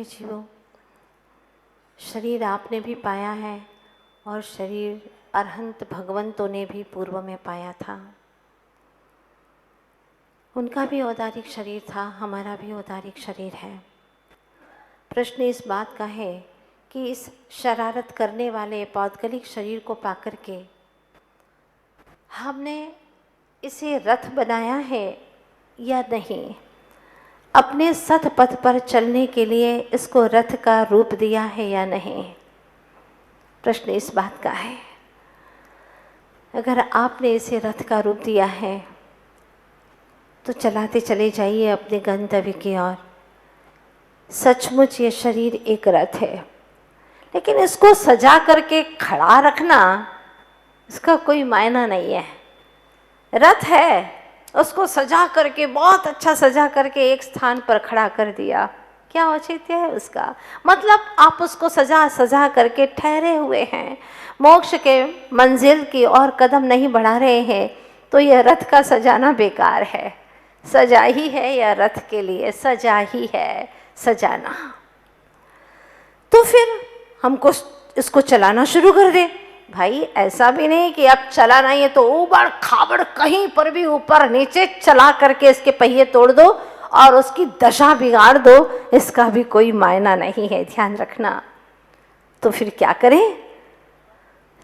प्यारे जीवों, शरीर आपने भी पाया है और शरीर अरहंत भगवंतों ने भी पूर्व में पाया था। उनका भी औदारिक शरीर था, हमारा भी औदारिक शरीर है। प्रश्न इस बात का है कि इस शरारत करने वाले पौद्गलिक शरीर को पाकर के हमने इसे रथ बनाया है या नहीं, अपने सत पथ पर चलने के लिए इसको रथ का रूप दिया है या नहीं। प्रश्न इस बात का है। अगर आपने इसे रथ का रूप दिया है तो चलाते चले जाइए अपने गंतव्य की ओर। सचमुच ये शरीर एक रथ है, लेकिन इसको सजा करके खड़ा रखना, इसका कोई मायना नहीं है। रथ है, उसको सजा करके, बहुत अच्छा सजा करके एक स्थान पर खड़ा कर दिया, क्या औचित्य है उसका? मतलब आप उसको सजा करके ठहरे हुए हैं, मोक्ष के मंजिल की ओर कदम नहीं बढ़ा रहे हैं, तो यह रथ का सजाना बेकार है। सजा ही है यह रथ के लिए, सजा ही है सजाना। तो फिर हमको इसको चलाना शुरू कर दे। भाई ऐसा भी नहीं कि अब चलाना ही है तो ऊबड़ खाबड़ कहीं पर भी ऊपर नीचे चला करके इसके पहिए तोड़ दो और उसकी दशा बिगाड़ दो, इसका भी कोई मायना नहीं है, ध्यान रखना। तो फिर क्या करें?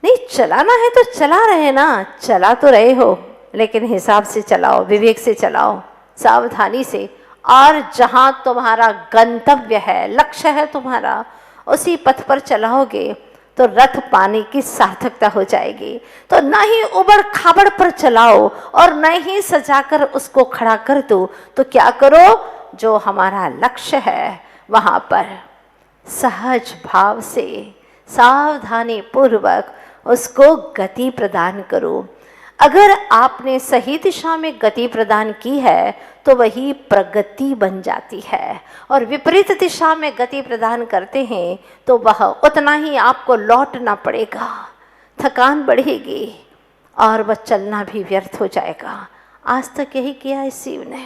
नहीं, चलाना है तो चला रहे ना, चला तो रहे हो, लेकिन हिसाब से चलाओ, विवेक से चलाओ, सावधानी से। और जहां तुम्हारा गंतव्य है, लक्ष्य है तुम्हारा, उसी पथ पर चलाओगे तो रथ पाने की सार्थकता हो जाएगी। तो न ही उबड़ खाबड़ पर चलाओ और न ही सजाकर उसको खड़ा कर दो। तो क्या करो? जो हमारा लक्ष्य है वहां पर सहज भाव से, सावधानी पूर्वक उसको गति प्रदान करो। अगर आपने सही दिशा में गति प्रदान की है तो वही प्रगति बन जाती है, और विपरीत दिशा में गति प्रदान करते हैं तो वह उतना ही आपको लौटना पड़ेगा, थकान बढ़ेगी और वह चलना भी व्यर्थ हो जाएगा। आज तक यही किया इस शिव ने।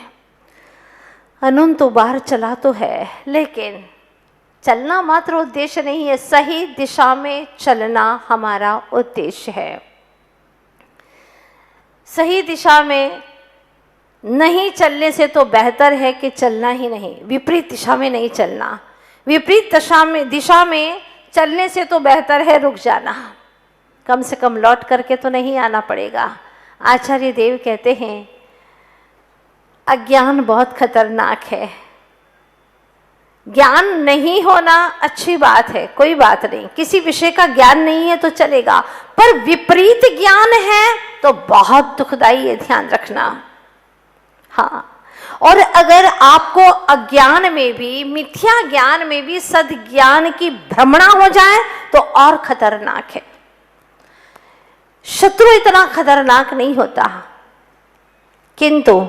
अनंत बार चला तो है, लेकिन चलना मात्र उद्देश्य नहीं है, सही दिशा में चलना हमारा उद्देश्य है। सही दिशा में नहीं चलने से तो बेहतर है कि चलना ही नहीं, विपरीत दिशा में नहीं चलना। विपरीत दिशा में चलने से तो बेहतर है रुक जाना, कम से कम लौट करके तो नहीं आना पड़ेगा। आचार्य देव कहते हैं अज्ञान बहुत खतरनाक है। ज्ञान नहीं होना अच्छी बात है, कोई बात नहीं, किसी विषय का ज्ञान नहीं है तो चलेगा, पर विपरीत ज्ञान है तो बहुत दुखदाई है, ध्यान रखना। हाँ, और अगर आपको अज्ञान में भी, मिथ्या ज्ञान में भी सद्ज्ञान की भ्रमणा हो जाए तो और खतरनाक है। शत्रु इतना खतरनाक नहीं होता, किंतु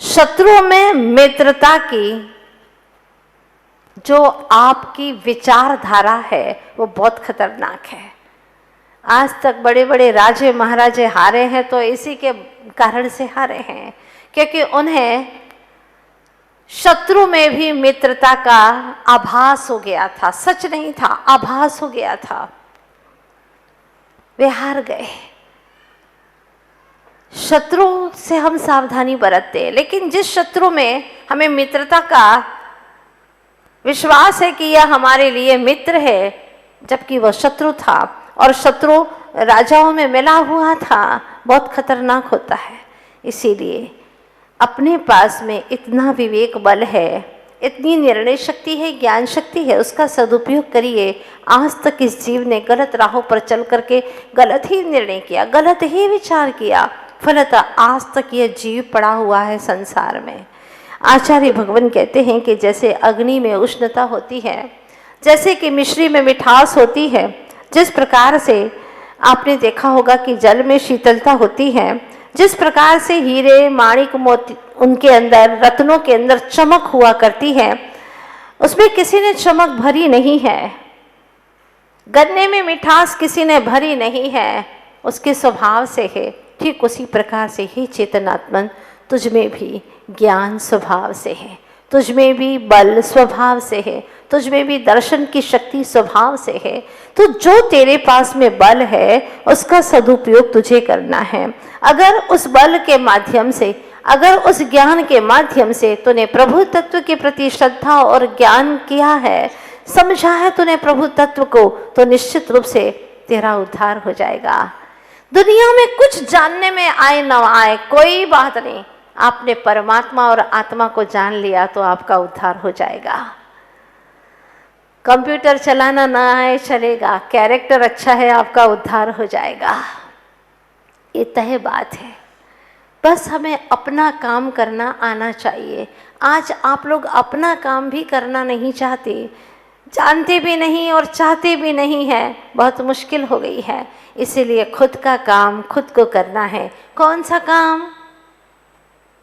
शत्रु में मित्रता की जो आपकी विचारधारा है वो बहुत खतरनाक है। आज तक बड़े बड़े राजे महाराजे हारे हैं तो इसी के कारण से हारे हैं, क्योंकि उन्हें शत्रु में भी मित्रता का आभास हो गया था, सच नहीं था, आभास हो गया था, वे हार गए। शत्रु से हम सावधानी बरतते, लेकिन जिस शत्रु में हमें मित्रता का विश्वास है कि यह हमारे लिए मित्र है, जबकि वह शत्रु था, और शत्रु राजाओं में मिला हुआ था, बहुत खतरनाक होता है। इसीलिए अपने पास में इतना विवेक बल है, इतनी निर्णय शक्ति है, ज्ञान शक्ति है, उसका सदुपयोग करिए। आज तक इस जीव ने गलत राहों पर चल करके गलत ही निर्णय किया, गलत ही विचार किया, फलतः आज तक यह जीव पड़ा हुआ है संसार में। आचार्य भगवान कहते हैं कि जैसे अग्नि में उष्णता होती है, जैसे कि मिश्री में मिठास होती है, जिस प्रकार से आपने देखा होगा कि जल में शीतलता होती है, जिस प्रकार से हीरे माणिक मोती उनके अंदर, रत्नों के अंदर चमक हुआ करती है, उसमें किसी ने चमक भरी नहीं है। गन्ने में मिठास किसी ने भरी नहीं है, उसके स्वभाव से है। ठीक उसी प्रकार से ही चेतनात्मन तुझ में भी ज्ञान स्वभाव से है। तुझ में भी बल स्वभाव से है, तुझ में भी दर्शन की शक्ति स्वभाव से है। तो जो तेरे पास में बल है उसका सदुपयोग तुझे करना है। अगर उस बल के माध्यम से, अगर उस ज्ञान के माध्यम से तूने प्रभु तत्व के प्रति श्रद्धा और ज्ञान किया है, समझा है तूने प्रभु तत्व को, तो निश्चित रूप से तेरा उद्धार हो जाएगा। दुनिया में कुछ जानने में आए न आए कोई बात नहीं, आपने परमात्मा और आत्मा को जान लिया तो आपका उद्धार हो जाएगा। कंप्यूटर चलाना ना आए चलेगा, कैरेक्टर अच्छा है आपका उद्धार हो जाएगा। ये तय बात है। बस हमें अपना काम करना आना चाहिए। आज आप लोग अपना काम भी करना नहीं चाहते, जानते भी नहीं और चाहते भी नहीं है, बहुत मुश्किल हो गई है। इसीलिए खुद का काम खुद को करना है। कौन सा काम?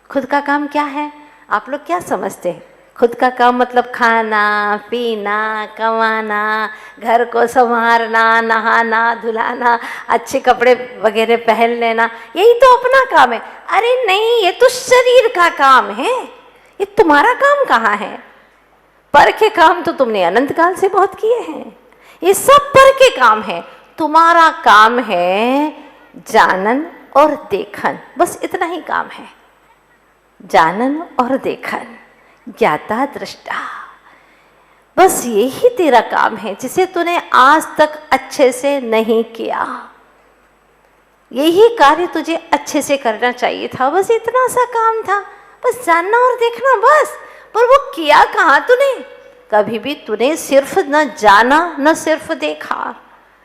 खुद का काम क्या है? आप लोग क्या समझते हैं? खुद का काम मतलब खाना पीना, कमाना, घर को संवारना, नहाना धुलाना, अच्छे कपड़े वगैरह पहन लेना, यही तो अपना काम है। अरे नहीं, ये तो शरीर का काम है, ये तुम्हारा काम कहाँ है? पर के काम तो तुमने अनंत काल से बहुत किए हैं, ये सब पर के काम है। तुम्हारा काम है जानन और देखन, बस इतना ही काम है। जानन और देखन, ज्ञाता दृष्टा, बस यही तेरा काम है जिसे तूने आज तक अच्छे से नहीं किया। यही कार्य तुझे अच्छे से करना चाहिए था, बस इतना सा काम था, बस जानना और देखना बस। पर वो किया कहाँ तूने? कभी भी तूने सिर्फ न जाना न सिर्फ देखा।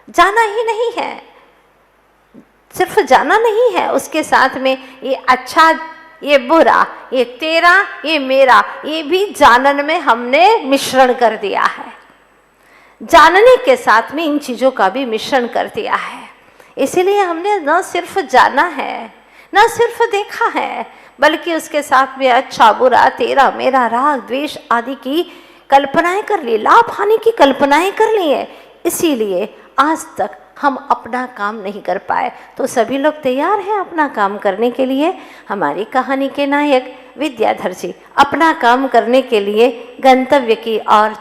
जाना ही नहीं है, सिर्फ जाना नहीं है, उसके साथ में ये अच्छा ये बुरा, ये तेरा ये मेरा, ये भी जानन में हमने मिश्रण कर दिया है। जानने के साथ में इन चीज़ों का भी मिश्रण कर दिया है। इसीलिए हमने न सिर्फ जाना है न सिर्फ देखा है, बल्कि उसके साथ में अच्छा बुरा, तेरा मेरा, राग द्वेष आदि की कल्पनाएं कर ली, लाभ हानि की कल्पनाएं कर ली है। इसीलिए आज तक हम अपना काम नहीं कर पाए। तो सभी लोग तैयार हैं अपना काम करने के लिए। हमारी कहानी के नायक विद्याधर जी अपना काम करने के लिए गंतव्य की ओर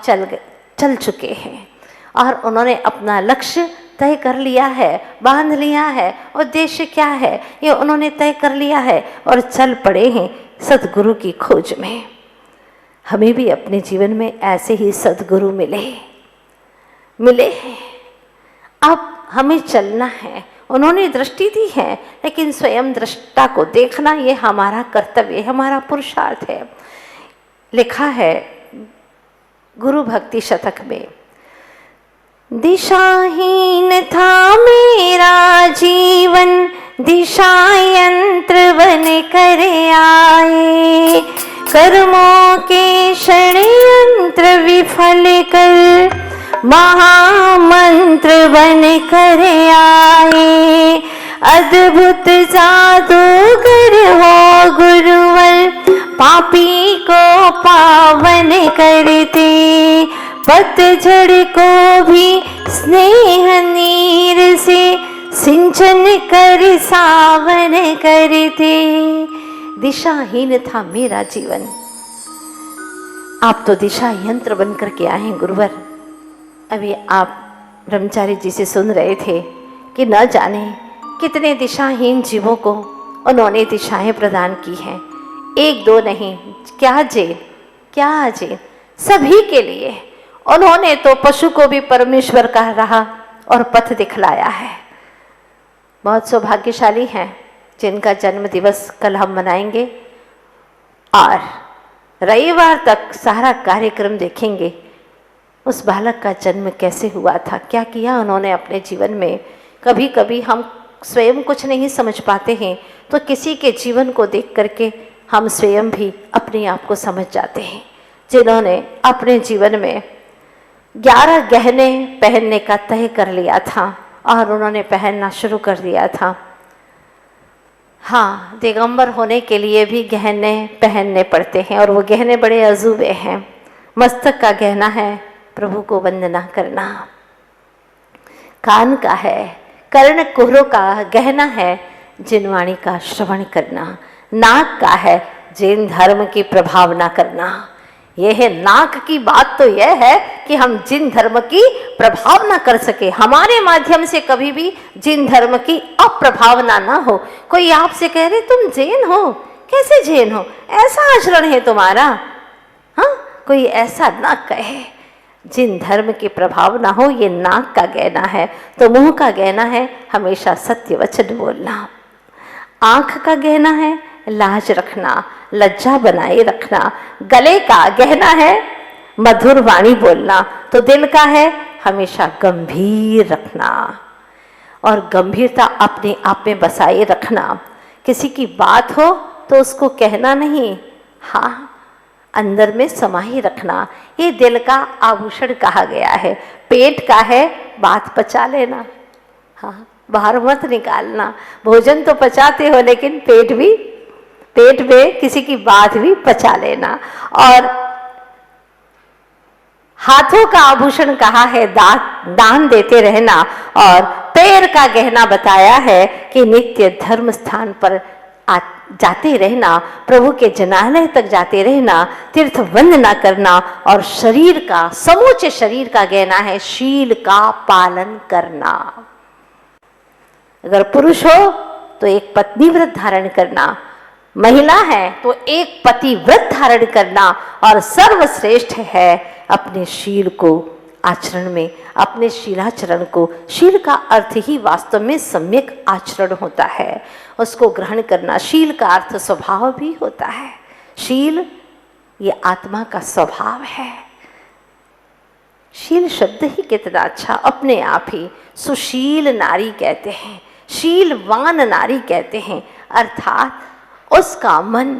चल चुके हैं और उन्होंने अपना लक्ष्य तय कर लिया है, बांध लिया है। उद्देश्य क्या है ये उन्होंने तय कर लिया है और चल पड़े हैं सद्गुरु की खोज में। हमें भी अपने जीवन में ऐसे ही सद्गुरु मिले हैं। अब हमें चलना है। उन्होंने दृष्टि दी है, लेकिन स्वयं दृष्टा को देखना ये हमारा कर्तव्य, हमारा पुरुषार्थ है। लिखा है गुरु भक्ति शतक में, दिशाहीन था मेरा जीवन, दिशा यंत्र बन कर आए, कर्मों के षड्यंत्र विफल कर महामंत्र बन कर आए। अद्भुत जादूगर हो गुरुवर, पापी को पावन करते, पतझड़ को भी स्नेह नीर से सिंचन कर सावन करते। दिशाहीन था मेरा जीवन, आप तो दिशा यंत्र बन करके आए हैं गुरुवर। अभी आप ब्रह्मचारी जी से सुन रहे थे कि न जाने कितने दिशाहीन जीवों को उन्होंने दिशाएं प्रदान की हैं। एक दो नहीं, क्या जेल सभी के लिए। उन्होंने तो पशु को भी परमेश्वर का राह और पथ दिखलाया है। बहुत सौभाग्यशाली हैं जिनका जन्म दिवस कल हम मनाएंगे और रविवार तक सारा कार्यक्रम देखेंगे। उस बालक का जन्म कैसे हुआ था, क्या किया उन्होंने अपने जीवन में। कभी कभी हम स्वयं कुछ नहीं समझ पाते हैं, तो किसी के जीवन को देख करके हम स्वयं भी अपने आप को समझ जाते हैं। जिन्होंने अपने जीवन में 11 गहने पहनने का तय कर लिया था और उन्होंने पहनना शुरू कर दिया था। हाँ, दिगंबर होने के लिए भी गहने पहनने पड़ते हैं और वो गहने बड़े अजूबे हैं। मस्तक का गहना है प्रभु को वंदना करना, कान का है, कर्ण कुहरों का गहना है जिनवाणी का श्रवण करना, नाक का है जैन धर्म की प्रभावना करना। यह है नाक की बात तो यह है कि हम जिन धर्म की प्रभावना ना कर सके, हमारे माध्यम से कभी भी जिन धर्म की अप्रभावना ना हो। कोई आपसे कह रहे तुम जैन हो, कैसे जैन हो, ऐसा आचरण है तुम्हारा, हाँ, कोई ऐसा ना कहे। जिन धर्म की प्रभाव ना हो, ये नाक का गहना है, तो मुंह का गहना है हमेशा सत्य वचन बोलना। आंख का गहना है लाज रखना, लज्जा बनाए रखना। गले का गहना है मधुर वाणी बोलना। तो दिल का है हमेशा गंभीर रखना, और गंभीरता अपने आप में बसाए रखना। किसी की बात हो तो उसको कहना नहीं, हाँ, अंदर में समाये रखना। ये दिल का आभूषण कहा गया है। पेट का है बात पचा लेना, हाँ, बाहर मत निकालना। भोजन तो पचाते हो, लेकिन पेट में किसी की बात भी पचा लेना। और हाथों का आभूषण कहा है दान देते रहना। और पैर का गहना बताया है कि नित्य धर्म स्थान पर जाते रहना, प्रभु के जनालय तक जाते रहना, तीर्थ वंदना करना। और शरीर का, समूचे शरीर का गहना है शील का पालन करना। अगर पुरुष हो तो एक पत्नी व्रत धारण करना, महिला है तो एक पति व्रत धारण करना। और सर्वश्रेष्ठ है अपने शील को आचरण में, अपने शीलाचरण को, शील का अर्थ ही वास्तव में सम्यक आचरण होता है, उसको ग्रहण करना। शील का अर्थ स्वभाव भी होता है। शील ये आत्मा का स्वभाव है। शील शब्द ही कितना अच्छा, अपने आप ही सुशील नारी कहते हैं, शीलवान नारी कहते हैं। अर्थात उसका मन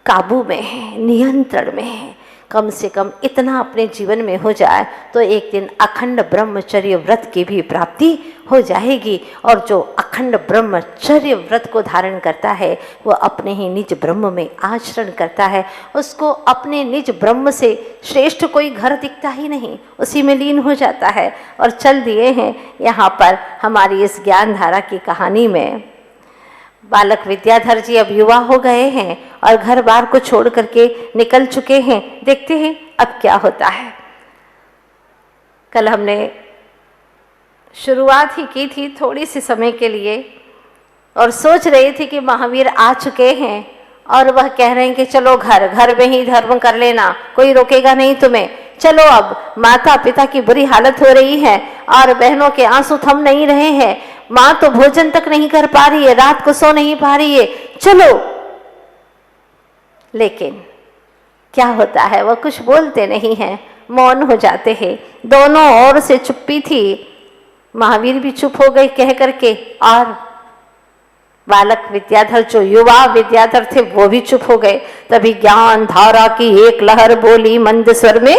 काबू में है, नियंत्रण में है। कम से कम इतना अपने जीवन में हो जाए तो एक दिन अखंड ब्रह्मचर्य व्रत की भी प्राप्ति हो जाएगी। और जो अखंड ब्रह्मचर्य व्रत को धारण करता है वो अपने ही निज ब्रह्म में आचरण करता है। उसको अपने निज ब्रह्म से श्रेष्ठ कोई घर दिखता ही नहीं, उसी में लीन हो जाता है। और चल दिए हैं यहाँ पर हमारी इस ज्ञान धारा की कहानी में। बालक विद्याधर जी अब युवा हो गए हैं और घर बार को छोड़ करके निकल चुके हैं। देखते हैं अब क्या होता है। कल हमने शुरुआत ही की थी थोड़ी सी समय के लिए, और सोच रही थी कि महावीर आ चुके हैं और वह कह रहे हैं कि चलो घर में ही धर्म कर लेना, कोई रोकेगा नहीं तुम्हें। चलो, अब माता पिता की बुरी हालत हो रही है और बहनों के आंसू थम नहीं रहे हैं, माँ तो भोजन तक नहीं कर पा रही है, रात को सो नहीं पा रही है, चलो। लेकिन क्या होता है, वह कुछ बोलते नहीं हैं, मौन हो जाते हैं। दोनों ओर से चुप्पी थी, महावीर भी चुप हो गए कह करके, और बालक विद्याधर, जो युवा विद्याधर थे, वो भी चुप हो गए। तभी ज्ञान धारा की एक लहर बोली मंद स्वर में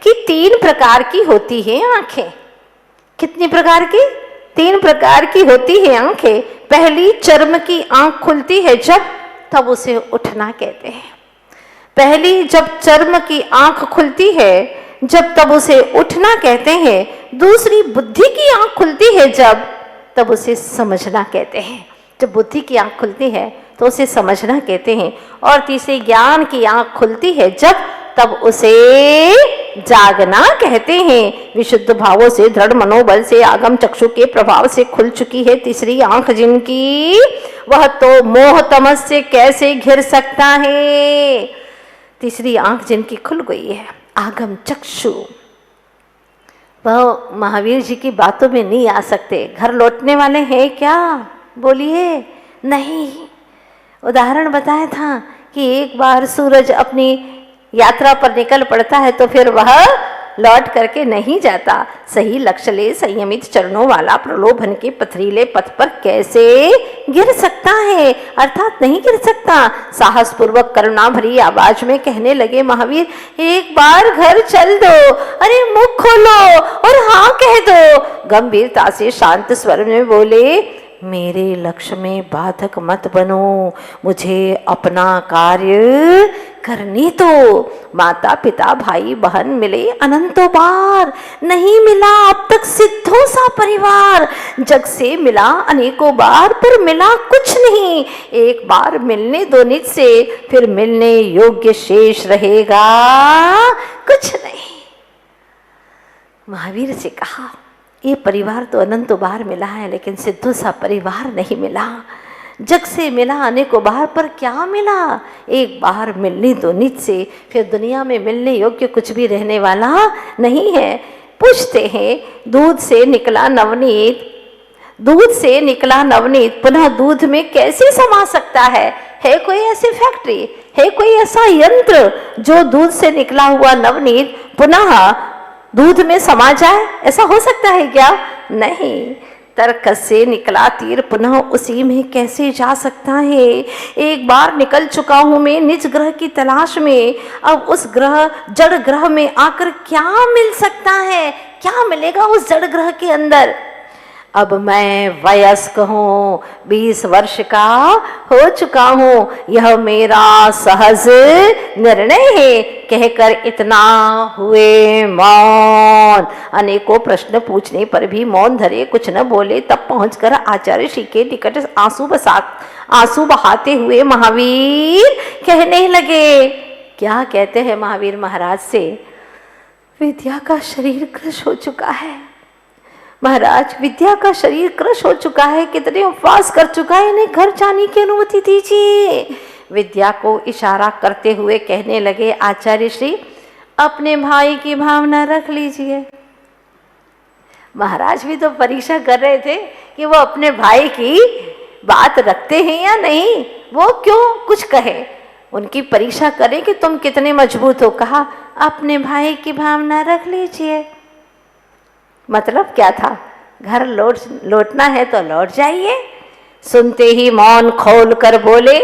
कि 3 प्रकार की होती है आंखें। कितनी प्रकार की? 3 प्रकार की होती है आंखें। पहली चर्म की आंख खुलती है जब, तब उसे उठना कहते हैं। पहली जब चर्म की आंख खुलती है जब, तब उसे उठना कहते हैं। दूसरी बुद्धि की आंख खुलती है जब, तब उसे समझना कहते हैं। जब बुद्धि की आंख खुलती है तो उसे समझना कहते हैं। और तीसरी ज्ञान की आंख खुलती है जब, तब उसे जागना कहते हैं। विशुद्ध भावों से, दृढ़ मनोबल से, आगम चक्षु के प्रभाव से खुल चुकी है तीसरी आंख जिनकी, वह तो मोह तमस से कैसे घिर सकता है। तीसरी आंख जिनकी खुल गई है, आगम चक्षु, वह महावीर जी की बातों में नहीं आ सकते। घर लौटने वाले हैं क्या? बोलिए नहीं। उदाहरण बताया था कि एक बार सूरज अपनी यात्रा पर निकल पड़ता है तो फिर वह लौट करके नहीं जाता। सही लक्ष्य ले संयमित चरणों वाला प्रलोभन के पथरीले पथ पर कैसे गिर सकता है? अर्थात नहीं गिर सकता। साहस पूर्वक करुणा भरी आवाज में कहने लगे महावीर, एक बार घर चल दो, अरे मुख खोलो और हाँ कह दो। गंभीरता से शांत स्वर में बोले, मेरे लक्ष्य में बाधक मत बनो, मुझे अपना कार्य करने तो माता पिता भाई बहन मिले अनंतों बार, नहीं मिला अब तक सिद्धों सा परिवार। जग से मिला अनेकों बार पर मिला कुछ नहीं, एक बार मिलने दो निज से फिर मिलने योग्य शेष रहेगा कुछ नहीं। महावीर से कहा ये परिवार तो अनंतों बार मिला है लेकिन सिद्धों सा परिवार नहीं मिला। जग से मिला अनेकों बार पर क्या मिला, एक बार मिलने दो निज से फिर दुनिया में मिलने योग्य कुछ भी रहने वाला नहीं है। पूछते हैं दूध से निकला नवनीत, दूध से निकला नवनीत पुनः दूध में कैसे समा सकता है कोई ऐसी फैक्ट्री, है कोई ऐसा यंत्र जो दूध से निकला हुआ नवनीत पुनः दूध में समा जाए? ऐसा हो सकता है क्या? नहीं। तर्क से निकला तीर पुनः उसी में कैसे जा सकता है? एक बार निकल चुका हूं मैं निज ग्रह की तलाश में, अब उस ग्रह जड़ ग्रह में आकर क्या मिल सकता है? क्या मिलेगा उस जड़ ग्रह के अंदर? अब मैं वयस्क हूँ, 20 वर्ष का हो चुका हूँ, यह मेरा सहज निर्णय है, कहकर इतना हुए मौन। अनेकों प्रश्न पूछने पर भी मौन धरे, कुछ न बोले। तब पहुंचकर आचार्य श्री के निकट आंसू बहाते हुए महावीर कहने लगे। क्या कहते हैं महावीर महाराज से? विद्या का शरीर कृश हो चुका है महाराज, विद्या का शरीर कृश हो चुका है, कितने उपवास कर चुका है, इन्हें घर जाने की अनुमति दीजिए। विद्या को इशारा करते हुए कहने लगे आचार्य श्री अपने भाई की भावना रख लीजिए। महाराज भी तो परीक्षा कर रहे थे कि वो अपने भाई की बात रखते हैं या नहीं, वो क्यों कुछ कहे, उनकी परीक्षा करें कि तुम कितने मजबूत हो। कहा अपने भाई की भावना रख लीजिए। मतलब क्या था? घर लौटना है तो लौट जाइए। सुनते ही मौन खोल कर बोले,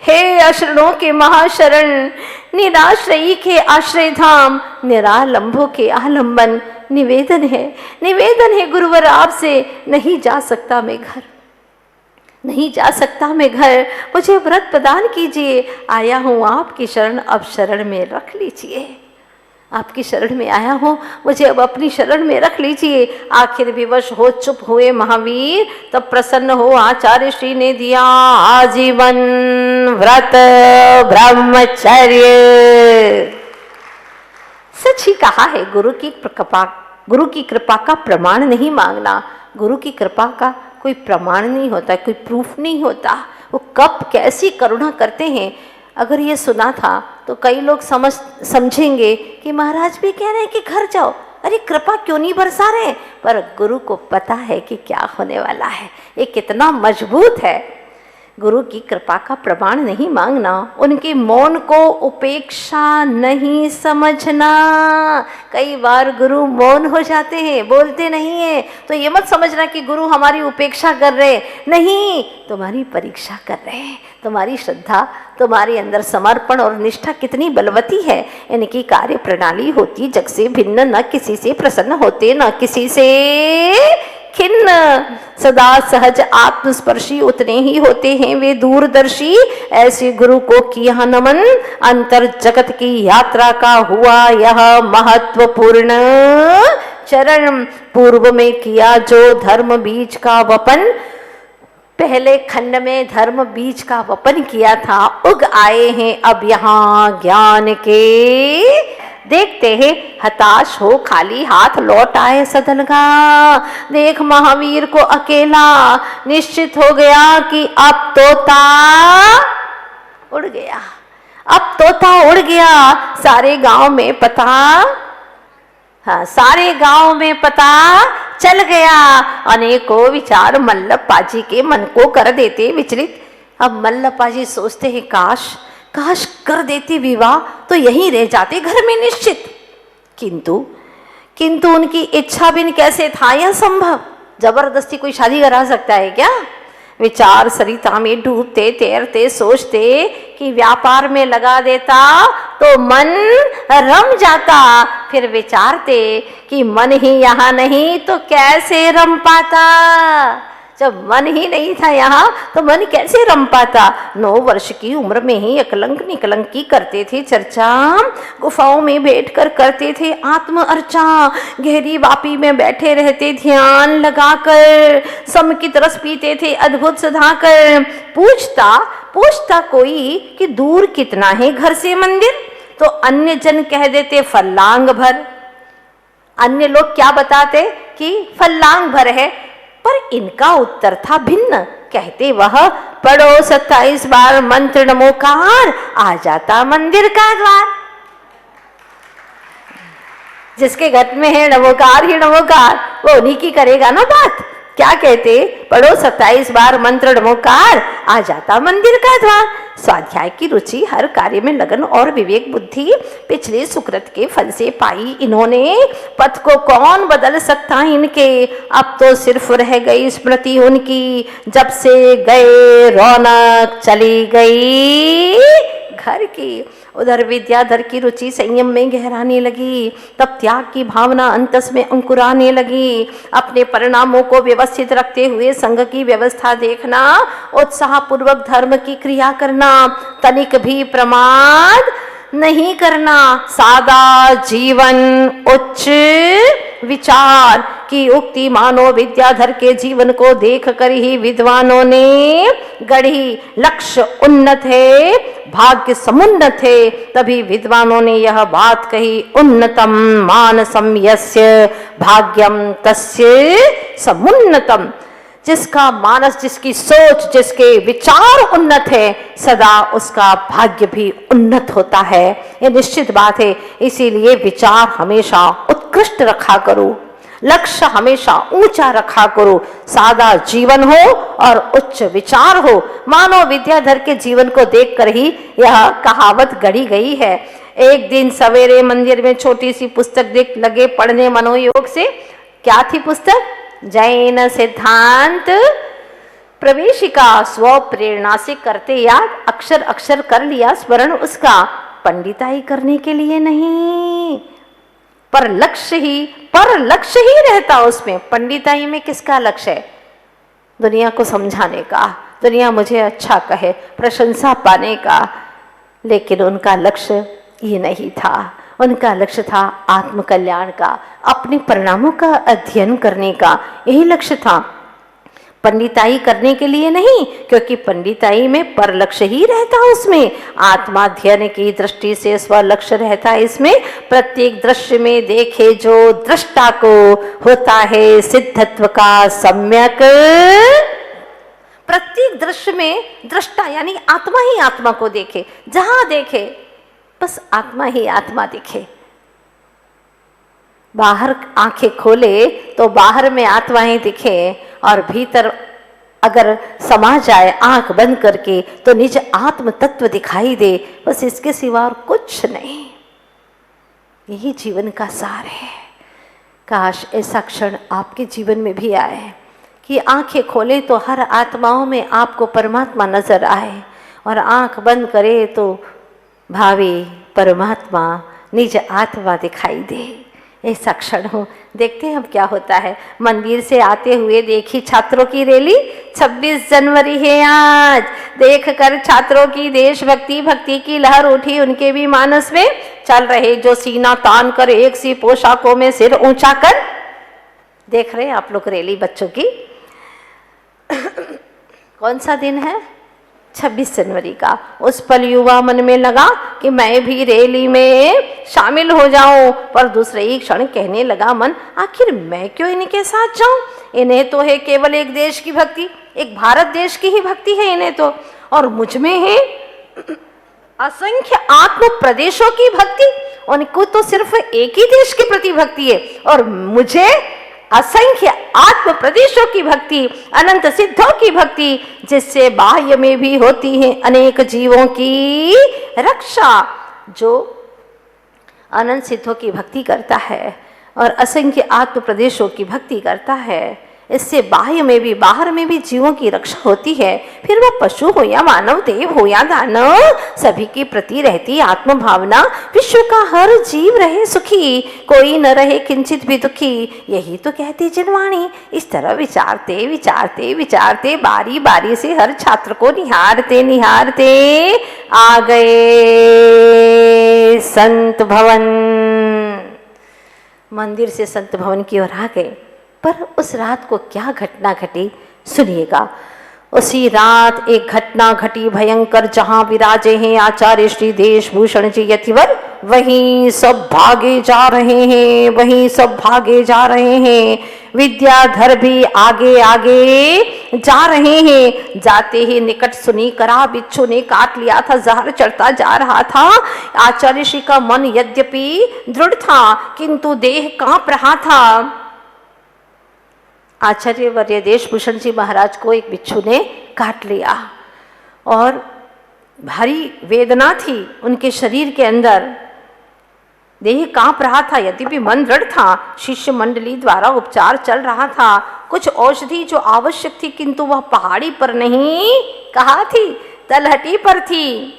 हे अशरणों के महाशरण, निराश्रयी के आश्रय धाम, निरालंबों के आलंबन, निवेदन है गुरुवर आपसे, नहीं जा सकता मैं घर, नहीं जा सकता मैं घर, मुझे व्रत प्रदान कीजिए। आया हूँ आपकी शरण, अब शरण में रख लीजिए। आपकी शरण में आया हूँ, मुझे अब अपनी शरण में रख लीजिए। आखिर विवश हो चुप हुए महावीर, तब प्रसन्न हो आचार्य श्री ने दिया आजीवन व्रत ब्रह्मचर्य। सच ही कहा है, गुरु की कृपा का प्रमाण नहीं मांगना। गुरु की कृपा का कोई प्रमाण नहीं होता, कोई प्रूफ नहीं होता। वो कब कैसी करुणा करते हैं। अगर ये सुना था तो कई लोग समझेंगे कि महाराज भी कह रहे हैं कि घर जाओ, अरे कृपा क्यों नहीं बरसा रहे। पर गुरु को पता है कि क्या होने वाला है, ये कितना मजबूत है। गुरु की कृपा का प्रमाण नहीं मांगना, उनके मौन को उपेक्षा नहीं समझना। कई बार गुरु मौन हो जाते हैं, बोलते नहीं है, तो ये मत समझना कि गुरु हमारी उपेक्षा कर रहे, नहीं, तुम्हारी परीक्षा कर रहे हैं। तुम्हारी श्रद्धा, तुम्हारे अंदर समर्पण और निष्ठा कितनी बलवती है। इनकी कार्य प्रणाली होती जग से भिन्न, न किसी से प्रसन्न होते, न किसी से खिन्न, सदा सहज आत्मस्पर्शी उतने ही होते हैं वे दूरदर्शी। ऐसे गुरु को किया नमन, अंतर जगत की यात्रा का हुआ यह महत्वपूर्ण चरण। पूर्व में किया जो धर्म बीज का वपन, पहले खंड में धर्म बीज का वपन किया था, उग आए हैं अब यहाँ ज्ञान के। देखते हैं हताश हो खाली हाथ लौट आए सदलगा। देख महावीर को अकेला, निश्चित हो गया कि अब तोता उड़ गया, अब तोता उड़ गया। सारे गांव में पता, हाँ, सारे गांव में पता चल गया। अनेकों विचार मल्लप्पा जी के मन को कर देते विचलित। अब मल्लप्पा जी सोचते हैं काश कर देते विवाह तो यहीं रह जाते घर में निश्चित। किंतु उनकी इच्छा बिन कैसे था यह संभव? जबरदस्ती कोई शादी करा सकता है क्या? विचार सरिता में डूबते तैरते सोचते कि व्यापार में लगा देता तो मन रम जाता। फिर विचारते कि मन ही यहाँ नहीं तो कैसे रम पाता। जब मन ही नहीं था यहाँ तो मन कैसे रम पाता। 9 वर्ष की उम्र में ही अकलंक निकलंकी करते थे चर्चा, गुफाओं में बैठकर करते थे आत्म अर्चा, गहरी वापी में बैठे रहते ध्यान लगाकर, समुचित रस पीते थे अद्भुत सधाकर। पूछता कोई कि दूर कितना है घर से मंदिर, तो अन्य जन कह देते फल्लांग भर। अन्य लोग क्या बताते कि फल्लांग भर है, पर इनका उत्तर था भिन्न। कहते वह पढ़ो 27 बार मंत्र नमोकार, आ जाता मंदिर का द्वार। जिसके घर में है नमोकार ही नमोकार, वो उन्हीं की करेगा ना बात। क्या कहते, पढ़ो 27 बार मंत्र नमोकार, आ जाता मंदिर का द्वार। स्वाध्याय की रुचि, हर कार्य में लगन और विवेक बुद्धि पिछले सुकृत के फल से पाई इन्होंने। पथ को कौन बदल सकता इनके, अब तो सिर्फ रह गई स्मृति उनकी। जब से गए रौनक चली गई घर की। उधर विद्याधर की रुचि संयम में गहराने लगी, तब त्याग की भावना अंतस में अंकुराने लगी। अपने परिणामों को व्यवस्थित रखते हुए संघ की व्यवस्था देखना, उत्साह पूर्वक धर्म की क्रिया करना, तनिक भी प्रमाद नहीं करना, सादा जीवन उच्च विचार की उक्ति मानो विद्याधर के जीवन को देखकर ही विद्वानों ने गढ़ी। लक्ष्य उन्नत है, भाग्य समुन्नत है, तभी विद्वानों ने यह बात कही, उन्नतम मानसम यस्य भाग्यम तस्य समुन्नतम। जिसका मानस, जिसकी सोच, जिसके विचार उन्नत है, सदा उसका भाग्य भी उन्नत होता है। ये निश्चित बात है। इसीलिए विचार हमेशा उत्कृष्ट रखा करो, लक्ष्य हमेशा ऊंचा रखा करो, सादा जीवन हो और उच्च विचार हो। मानो विद्याधर के जीवन को देखकर ही यह कहावत गढ़ी गई है। एक दिन सवेरे मंदिर में छोटी सी पुस्तक देख लगे पढ़ने मनोयोग से। क्या थी पुस्तक? जैन सिद्धांत प्रवेशिका। स्व प्रेरणा से करते याद, अक्षर अक्षर कर लिया स्मरण उसका। पंडिताई करने के लिए नहीं, पर लक्ष्य ही रहता उसमें। पंडिताई में किसका लक्ष्य है? दुनिया को समझाने का, दुनिया मुझे अच्छा कहे, प्रशंसा पाने का। लेकिन उनका लक्ष्य ये नहीं था। उनका लक्ष्य था आत्मकल्याण का, अपने परिणामों का अध्ययन करने का, यही लक्ष्य था। पंडिताई करने के लिए नहीं, क्योंकि पंडिताई में पर लक्ष्य ही रहता उसमें। आत्माध्ययन की दृष्टि से स्व लक्ष्य रहता इसमें। प्रत्येक दृश्य में देखे जो दृष्टा को, होता है सिद्धत्व का सम्यक। प्रत्येक दृश्य में दृष्टा यानी आत्मा ही आत्मा को देखे, जहां देखे बस आत्मा ही आत्मा दिखे। बाहर आंखें खोले तो बाहर में आत्माएं दिखे, और भीतर अगर समा जाए आंख बंद करके तो निज आत्म तत्व दिखाई दे। बस इसके सिवा और कुछ नहीं। यही जीवन का सार है। काश ऐसा क्षण आपके जीवन में भी आए कि आंखें खोले तो हर आत्माओं में आपको परमात्मा नजर आए, और आंख बंद करे तो भावी परमात्मा निज आत्मा दिखाई दे। ऐसा क्षण हो। देखते हैं अब क्या होता है। मंदिर से आते हुए देखी छात्रों की रैली। 26 जनवरी है आज। देखकर छात्रों की देशभक्ति भक्ति की लहर उठी उनके भी मानस में। चल रहे जो सीना तान कर एक सी पोशाकों में सिर ऊंचा कर। देख रहे हैं आप लोग रैली बच्चों की। कौन सा दिन है? 26 जनवरी का। उस पल युवा मन में लगा कि मैं भी रैली में शामिल हो जाऊं, पर दूसरे ही क्षण कहने लगा मन, आखिर मैं क्यों इनके साथ जाऊं? इन्हें तो है केवल एक देश की भक्ति, एक भारत देश की ही भक्ति है इन्हें तो, और मुझ में है असंख्य आत्म प्रदेशों की भक्ति। उनको तो सिर्फ एक ही देश के प्रति भक्ति है, और मुझे असंख्य आत्म प्रदेशों की भक्ति, अनंत सिद्धों की भक्ति, जिससे बाह्य में भी होती है अनेक जीवों की रक्षा। जो अनंत सिद्धों की भक्ति करता है और असंख्य आत्म प्रदेशों की भक्ति करता है, इससे बाह्य में भी बाहर में भी जीवों की रक्षा होती है। फिर वह पशु हो या मानव, देव हो या दानव, सभी के प्रति रहती आत्म भावना। विश्व का हर जीव रहे सुखी, कोई न रहे किंचित भी दुखी, यही तो कहती जिनवाणी। इस तरह विचारते विचारते विचारते बारी बारी से हर छात्र को निहारते निहारते आ गए संत भवन। मंदिर से संत भवन की ओर आ गए। पर उस रात को क्या घटना घटी सुनिएगा। उसी रात एक घटना घटी भयंकर, जहां विराजे हैं आचार्य श्री देशभूषण जी यतिवर, वहीं सब भागे जा रहे हैं, वहीं सब भागे जा रहे हैं। विद्याधर भी आगे आगे जा रहे हैं। जाते ही निकट सुनी करा, बिच्छू ने काट लिया था, जहर चढ़ता जा रहा था। आचार्य श्री का मन यद्यपि दृढ़ था, किंतु देह कांप रहा था। आचार्य वर्य देशभूषण जी महाराज को एक बिच्छू ने काट लिया और भारी वेदना थी उनके शरीर के अंदर, देह कांप रहा था। यद्यपि मन दृढ़ था, शिष्य मंडली द्वारा उपचार चल रहा था। कुछ औषधि जो आवश्यक थी, किंतु वह पहाड़ी पर नहीं, कहाँ थी, तलहटी पर थी।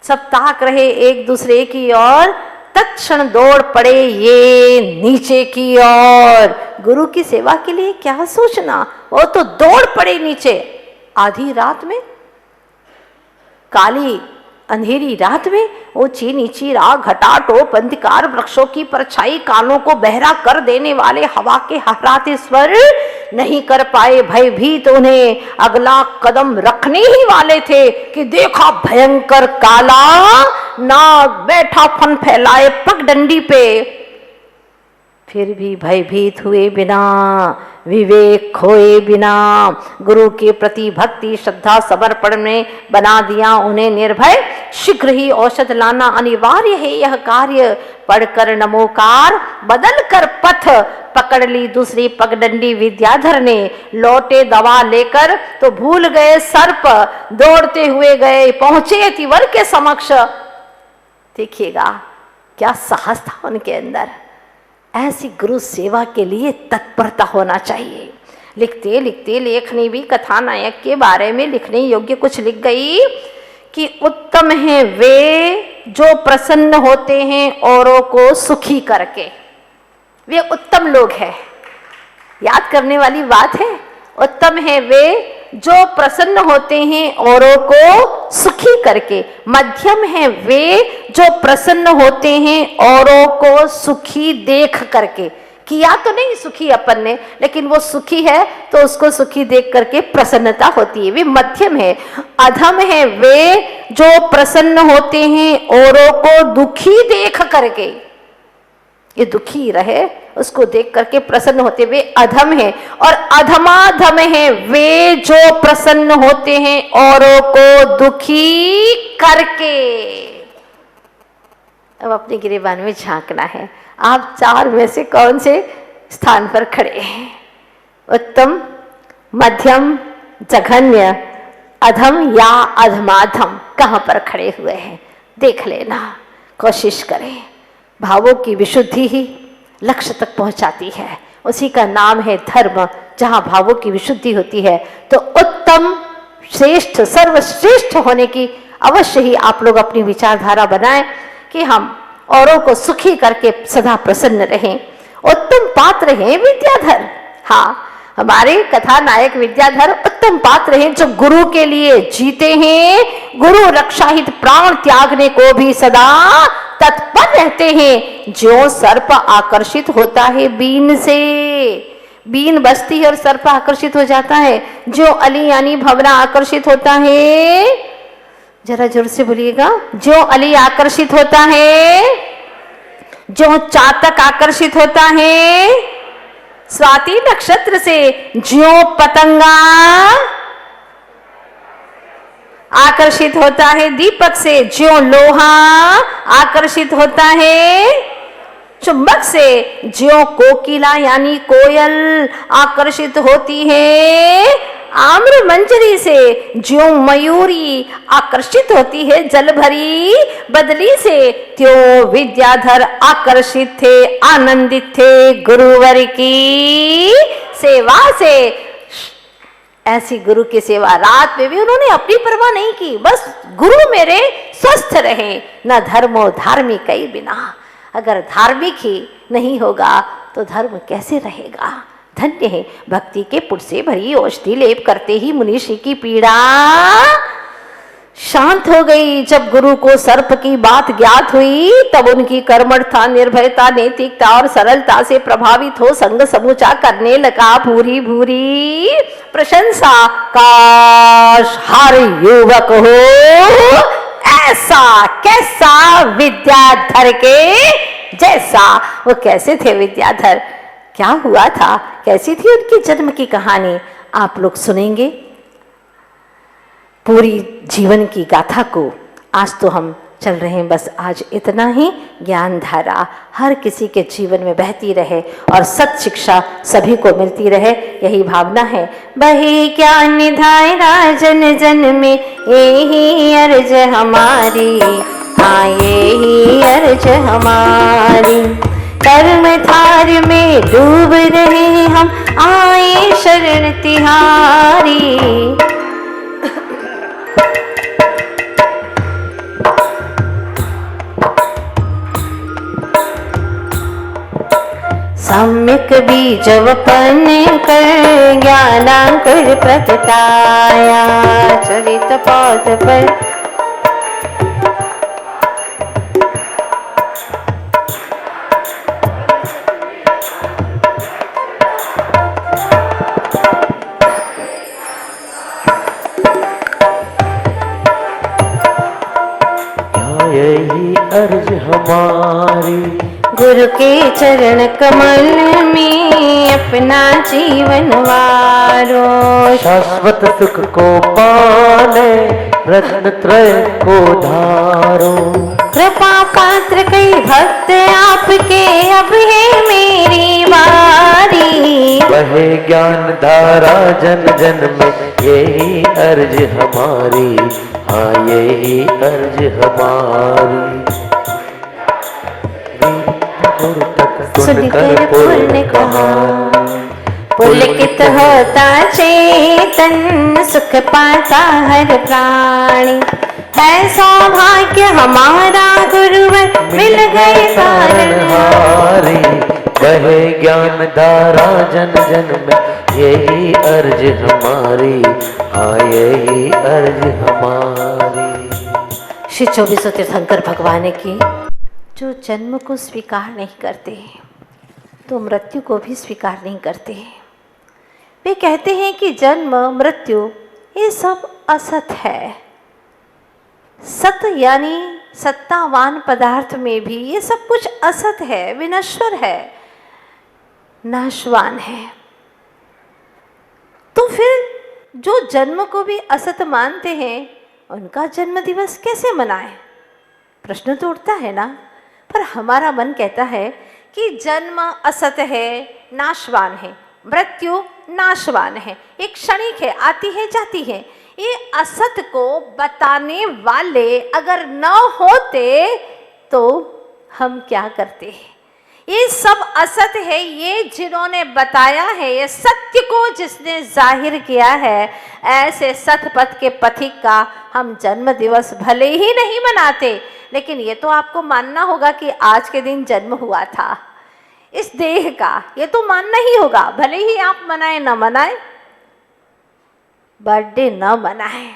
सब ताक रहे एक दूसरे की ओर। तत्क्षण दौड़ पड़े ये नीचे की ओर। गुरु की सेवा के लिए क्या सोचना, वो तो दौड़ पड़े नीचे। आधी रात में, काली अंधेरी रात में, ऊंची नीची राह, घटा टोप, अंधकार, वृक्षों की परछाई, कानों को बहरा कर देने वाले हवा के हर्राते स्वर नहीं कर पाए। भयभीत उन्हें अगला कदम रखने ही वाले थे कि देखा भयंकर काला नाग बैठा फन फैलाए पगडंडी पे। फिर भी भयभीत हुए बिना, विवेक खोए बिना, गुरु के प्रति भक्ति श्रद्धा समर्पण में बना दिया उन्हें निर्भय। शीघ्र ही औषध लाना अनिवार्य है यह कार्य। पढ़कर नमोकार, बदल कर पथ, पकड़ ली दूसरी पगडंडी विद्याधर ने। लौटे दवा लेकर तो भूल गए सर्प, दौड़ते हुए गए, पहुंचे यतिवर के समक्ष। देखिएगा क्या साहस था उनके अंदर। ऐसी गुरु सेवा के लिए तत्परता होना चाहिए। लिखते लिखते लेखनी भी कथानायक के बारे में लिखने योग्य कुछ लिख गई कि उत्तम हैं वे जो प्रसन्न होते हैं औरों को सुखी करके। वे उत्तम लोग हैं, याद करने वाली बात है। उत्तम हैं वे जो प्रसन्न होते हैं औरों को सुखी करके। मध्यम हैं वे जो प्रसन्न होते हैं औरों को सुखी देख करके। किया तो नहीं सुखी अपन ने, लेकिन वो सुखी है तो उसको सुखी देख करके प्रसन्नता होती है, वे मध्यम है। अधम है वे जो प्रसन्न होते हैं औरों को दुखी देख करके। ये दुखी रहे उसको देख करके प्रसन्न होते, वे अधम है। और अधमाधम है वे जो प्रसन्न होते हैं औरों को दुखी करके। अब अपने गिरेबान में झांकना है, आप चार में से कौन से स्थान पर खड़े हैं? उत्तम, मध्यम, जघन्य, अधम या अधमाधम, कहाँ पर खड़े हुए हैं देख लेना, कोशिश करें। भावों की विशुद्धि ही लक्ष्य तक पहुंचाती है, उसी का नाम है धर्म। जहां भावों की विशुद्धि होती है तो उत्तम, श्रेष्ठ, सर्वश्रेष्ठ होने की अवश्य ही आप लोग अपनी विचारधारा बनाएं कि हम औरों को सुखी करके सदा प्रसन्न रहें। उत्तम पात्र हैं विद्याधर। हाँ, हमारे कथा नायक विद्याधर उत्तम पात्र हैं जो गुरु के लिए जीते हैं, गुरु रक्षाहित प्राण त्यागने को भी सदा तत्पर रहते हैं। जो सर्प आकर्षित होता है बीन से, बीन बजती है और सर्प आकर्षित हो जाता है। जो अली यानी भंवरा आकर्षित होता है, जरा जोर से बोलिएगा, जो अली आकर्षित होता है, जो चातक आकर्षित होता है, स्वाति नक्षत्र से ज्यों पतंगा आकर्षित होता है दीपक से, ज्यों लोहा आकर्षित होता है चुंबक से, ज्यों कोकिला यानी कोयल आकर्षित होती है आम्र मंजरी से ज्यों मयूरी आकर्षित होती है जल भरी बदली से, त्यों विद्याधर आकर्षित थे, आनंदित थे गुरुवर की सेवा से। ऐसी गुरु की सेवा, रात में भी उन्होंने अपनी परवाह नहीं की, बस गुरु मेरे स्वस्थ रहे, न धर्मो धार्मिक ही बिना। अगर धार्मिक ही नहीं होगा तो धर्म कैसे रहेगा। धन्य है भक्ति के पुट से भरी औषधि लेप करते ही मुनीषी की पीड़ा शांत हो गई। जब गुरु को सर्प की बात ज्ञात हुई तब उनकी कर्मठता, निर्भयता, नैतिकता और सरलता से प्रभावित हो संग समूचा करने लगा भूरी भूरी प्रशंसा। काश हर युवक हो ऐसा, कैसा विद्याधर के जैसा। वो कैसे थे विद्याधर, क्या हुआ था, कैसी थी उनकी जन्म की कहानी, आप लोग सुनेंगे पूरी जीवन की गाथा को। आज तो हम चल रहे हैं, बस आज इतना ही। ज्ञान धारा हर किसी के जीवन में बहती रहे और सत शिक्षा सभी को मिलती रहे, यही भावना है। बहे ज्ञान धारा जन जन में, यही अर्ज हमारी, हाँ यही अर्ज हमारी। कर्म धार में डूब रहे हम, आए शरण तिहारी। सम्यक बीजवपन कर, ज्ञानांकुर प्रगटाया, चरित पौध पर यही अर्ज हमारी। गुरु के चरण कमल में अपना जीवन वारो, शाश्वत सुख को पाने रत्न त्रय को धारो। कृपा पात्र कई भक्त आपके, अब है मेरी बारी। बहे ज्ञान धारा जन जन में, यही अर्ज हमारी, हाँ यही अर्ज हमारी। सुनकर पुण्य कहा, पुलकित होता चेतन, सुख पाता हर प्राणी। है सौभाग्य हमारा गुरुवर, मिल गए तारणहारी। बहे ज्ञान धारा जन जन में, यही अर्ज हमारी, हाँ यही अर्ज हमारी। श्री 24 तीर्थंकर भगवान की जो जन्म को स्वीकार नहीं करते तो मृत्यु को भी स्वीकार नहीं करते। वे कहते हैं कि जन्म मृत्यु ये सब असत है। सत यानी सत्तावान पदार्थ में भी ये सब कुछ असत है, विनश्वर है, नाशवान है। तो फिर जो जन्म को भी असत मानते हैं उनका जन्म दिवस कैसे मनाएं? प्रश्न तो उठता है ना। पर हमारा मन कहता है कि जन्म असत है, नाशवान है, मृत्यु नाशवान है, एक क्षणिक है, आती है जाती है। ये असत को बताने वाले अगर न होते तो हम क्या करते हैं? ये सब असत है, ये जिन्होंने बताया है, ये सत्य को जिसने जाहिर किया है, ऐसे सतपथ के पथिक का हम जन्म दिवस भले ही नहीं मनाते, लेकिन ये तो आपको मानना होगा कि आज के दिन जन्म हुआ था इस देह का। ये तो मानना ही होगा, भले ही आप मनाए न मनाए, बर्थडे न मनाए,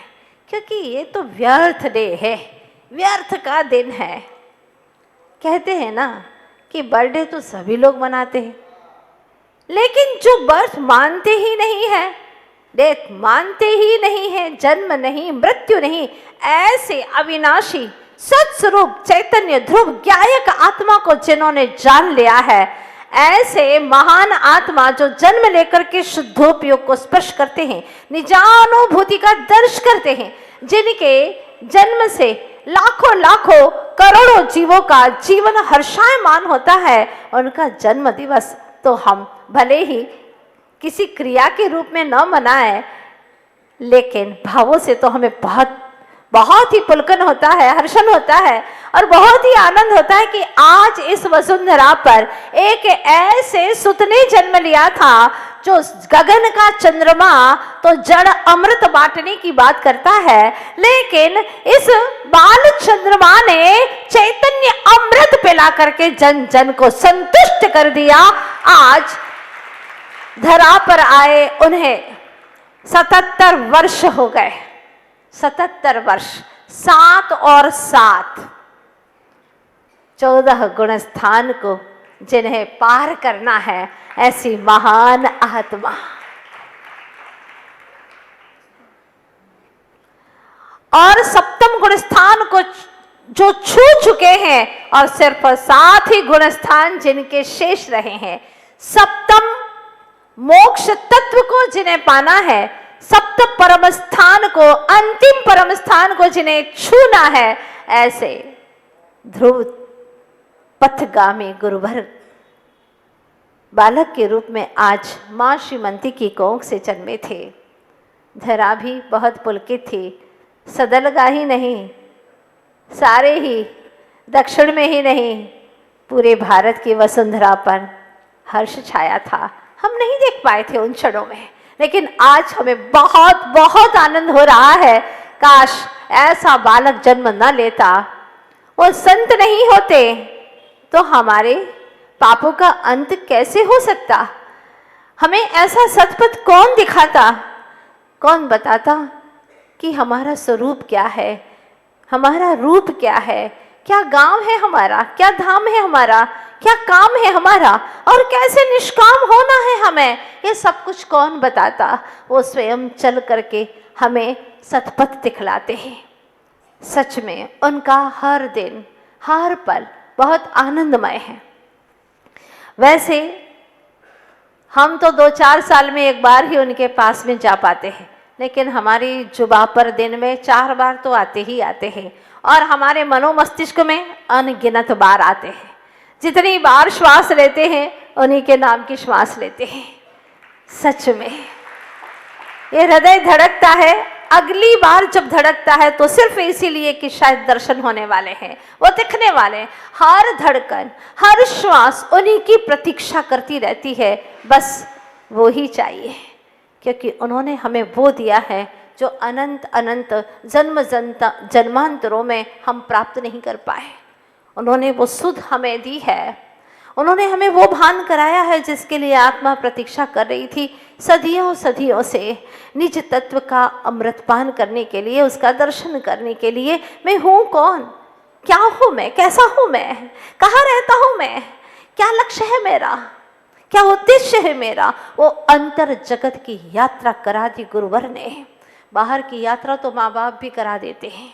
क्योंकि ये तो व्यर्थ डे है, व्यर्थ का दिन है। कहते हैं ना कि बर्थडे तो सभी लोग मनाते हैं, लेकिन जो बर्थ मानते ही नहीं है, डेथ मानते ही नहीं है, जन्म नहीं, मृत्यु नहीं, ऐसे अविनाशी सत्स्वरूप चैतन्य ध्रुव ज्ञायक आत्मा को जिन्होंने जान लिया है, ऐसे महान आत्मा जो जन्म लेकर के शुद्धोपयोग को स्पर्श करते हैं, निजानुभूति का दर्श करते हैं, जिनके जन्म से लाखों लाखों करोड़ों जीवों का जीवन हर्षायमान होता है, उनका जन्म दिवस तो हम भले ही किसी क्रिया के रूप में न मनाएं, लेकिन भावों से तो हमें बहुत बहुत ही पुलकन होता है, हर्षण होता है और बहुत ही आनंद होता है कि आज इस वसुंधरा पर एक ऐसे सुत ने जन्म लिया था जो गगन का चंद्रमा तो जड़ अमृत बांटने की बात करता है, लेकिन इस बाल चंद्रमा ने चैतन्य अमृत पिला करके जन जन को संतुष्ट कर दिया। आज धरा पर आए उन्हें 77 वर्ष हो गए। 77 वर्ष, 7 और 7, 14 गुण स्थान को जिन्हें पार करना है, ऐसी महान आत्मा। और सप्तम गुण स्थान को जो छू चुके हैं और सिर्फ 7 ही गुण स्थान जिनके शेष रहे हैं, सप्तम मोक्ष तत्व को जिन्हें पाना है, सप्त परम स्थान को, अंतिम परम स्थान को जिन्हें छूना है, ऐसे ध्रुव पथगामी गुरुवर बालक के रूप में आज मां श्रीमती की कोख से जन्मे थे। धरा भी बहुत पुलकित थी। सदलगा ही नहीं, सारे ही दक्षिण में ही नहीं, पूरे भारत की वसुंधरा पर हर्ष छाया था। हम नहीं देख पाए थे उन क्षणों में, लेकिन आज हमें बहुत बहुत आनंद हो रहा है। काश ऐसा बालक जन्म न लेता, वो संत नहीं होते तो हमारे पापों का अंत कैसे हो सकता? हमें ऐसा सतपथ कौन दिखाता, कौन बताता कि हमारा स्वरूप क्या है, हमारा रूप क्या है, क्या गांव है हमारा, क्या धाम है हमारा, क्या काम है हमारा और कैसे निष्काम होना है हमें, ये सब कुछ कौन बताता? वो स्वयं चल करके हमें सतपथ दिखलाते हैं। सच में उनका हर दिन हर पल बहुत आनंदमय है। वैसे हम तो 2-4 साल में एक बार ही उनके पास में जा पाते हैं, लेकिन हमारी जुबा पर दिन में 4 बार तो आते ही आते हैं और हमारे मनोमस्तिष्क में अनगिनत बार आते हैं। जितनी बार श्वास लेते हैं उन्हीं के नाम की श्वास लेते हैं। सच में ये हृदय धड़कता है, अगली बार जब धड़कता है तो सिर्फ इसीलिए कि शायद दर्शन होने वाले हैं, वो दिखने वाले। हर धड़कन, हर श्वास उन्हीं की प्रतीक्षा करती रहती है, बस वो ही चाहिए, क्योंकि उन्होंने हमें वो दिया है जो अनंत अनंत जन्मांतरों में हम प्राप्त नहीं कर पाए। उन्होंने वो सुध हमें दी है, उन्होंने हमें वो भान कराया है जिसके लिए आत्मा प्रतीक्षा कर रही थी सदियों सदियों से, निज तत्व का अमृतपान करने के लिए, उसका दर्शन करने के लिए। मैं हूँ कौन, क्या हूँ मैं, कैसा हूँ मैं, कहाँ रहता हूँ मैं, क्या लक्ष्य है मेरा, क्या उद्देश्य है मेरा, वो अंतर जगत की यात्रा करा दी गुरुवर ने। बाहर की यात्रा तो माँ बाप भी करा देते हैं,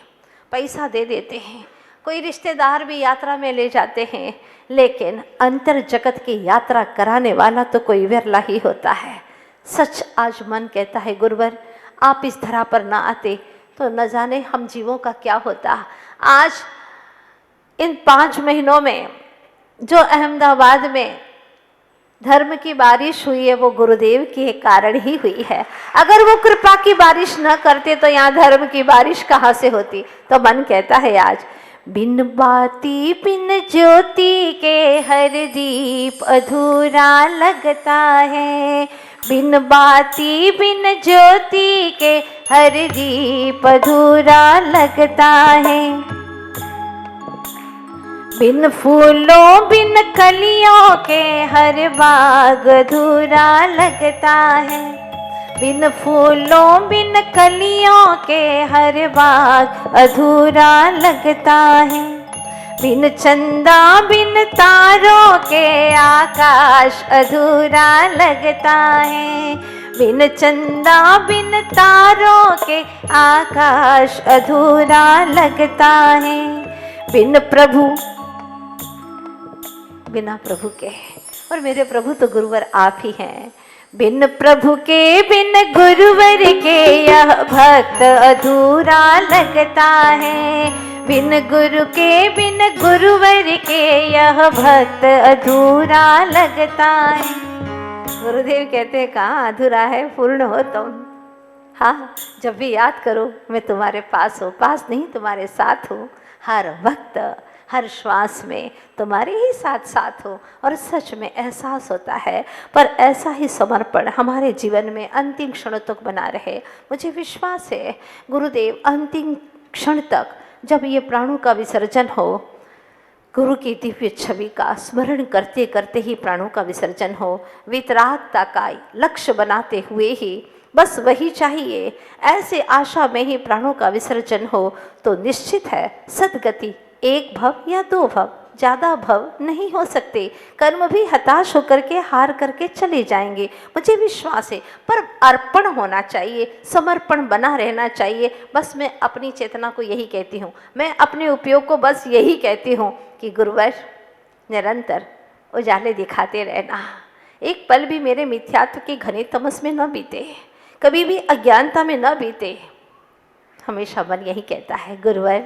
पैसा दे देते हैं, कोई रिश्तेदार भी यात्रा में ले जाते हैं, लेकिन अंतर जगत की यात्रा कराने वाला तो कोई विरला ही होता है। सच आज मन कहता है गुरुवर आप इस धरा पर ना आते तो न जाने हम जीवों का क्या होता। आज इन 5 महीनों में जो अहमदाबाद में धर्म की बारिश हुई है वो गुरुदेव के कारण ही हुई है। अगर वो कृपा की बारिश न करते तो यहाँ धर्म की बारिश कहाँ से होती। तो मन कहता है आज बिन बाती बिन ज्योति के हर दीप अधूरा लगता है, बिन बाती बिन ज्योति के हर दीप अधूरा लगता है, बिन फूलों बिन कलियों के हर बाग अधूरा लगता है, बिन फूलों बिन कलियों के हर बाग अधूरा लगता है, बिन चंदा बिन तारों के आकाश अधूरा लगता है, बिन चंदा बिन तारों के आकाश अधूरा लगता है, बिन प्रभु बिना प्रभु के, और मेरे प्रभु तो गुरुवर आप ही हैं। बिन प्रभु के बिन गुरुवर के यह भक्त अधूरा लगता है, बिन गुरु के बिन गुरुवर के यह भक्त अधूरा लगता है। गुरुदेव कहते हैं कहाँ अधूरा है, पूर्ण हो तुम। हाँ, जब भी याद करो मैं तुम्हारे पास हूँ, पास नहीं तुम्हारे साथ हूँ, हर वक्त हर श्वास में तुम्हारे ही साथ साथ हो। और सच में एहसास होता है, पर ऐसा ही समर्पण हमारे जीवन में अंतिम क्षण तक बना रहे। मुझे विश्वास है गुरुदेव अंतिम क्षण तक, जब ये प्राणों का विसर्जन हो, गुरु की दिव्य छवि का स्मरण करते करते ही प्राणों का विसर्जन हो, वितरागता का लक्ष्य बनाते हुए ही बस वही चाहिए, ऐसे आशा में ही प्राणों का विसर्जन हो, तो निश्चित है सद्गति एक भव या दो भव, ज़्यादा भव नहीं हो सकते। कर्म भी हताश होकर के हार करके चले जाएंगे, मुझे विश्वास है। पर अर्पण होना चाहिए, समर्पण बना रहना चाहिए। बस मैं अपनी चेतना को यही कहती हूँ, मैं अपने उपयोग को बस यही कहती हूँ कि गुरुवर निरंतर उजाले दिखाते रहना, एक पल भी मेरे मिथ्यात्व के घने तमस में न बीते, कभी भी अज्ञानता में न बीते। हमेशा मन यही कहता है गुरुवर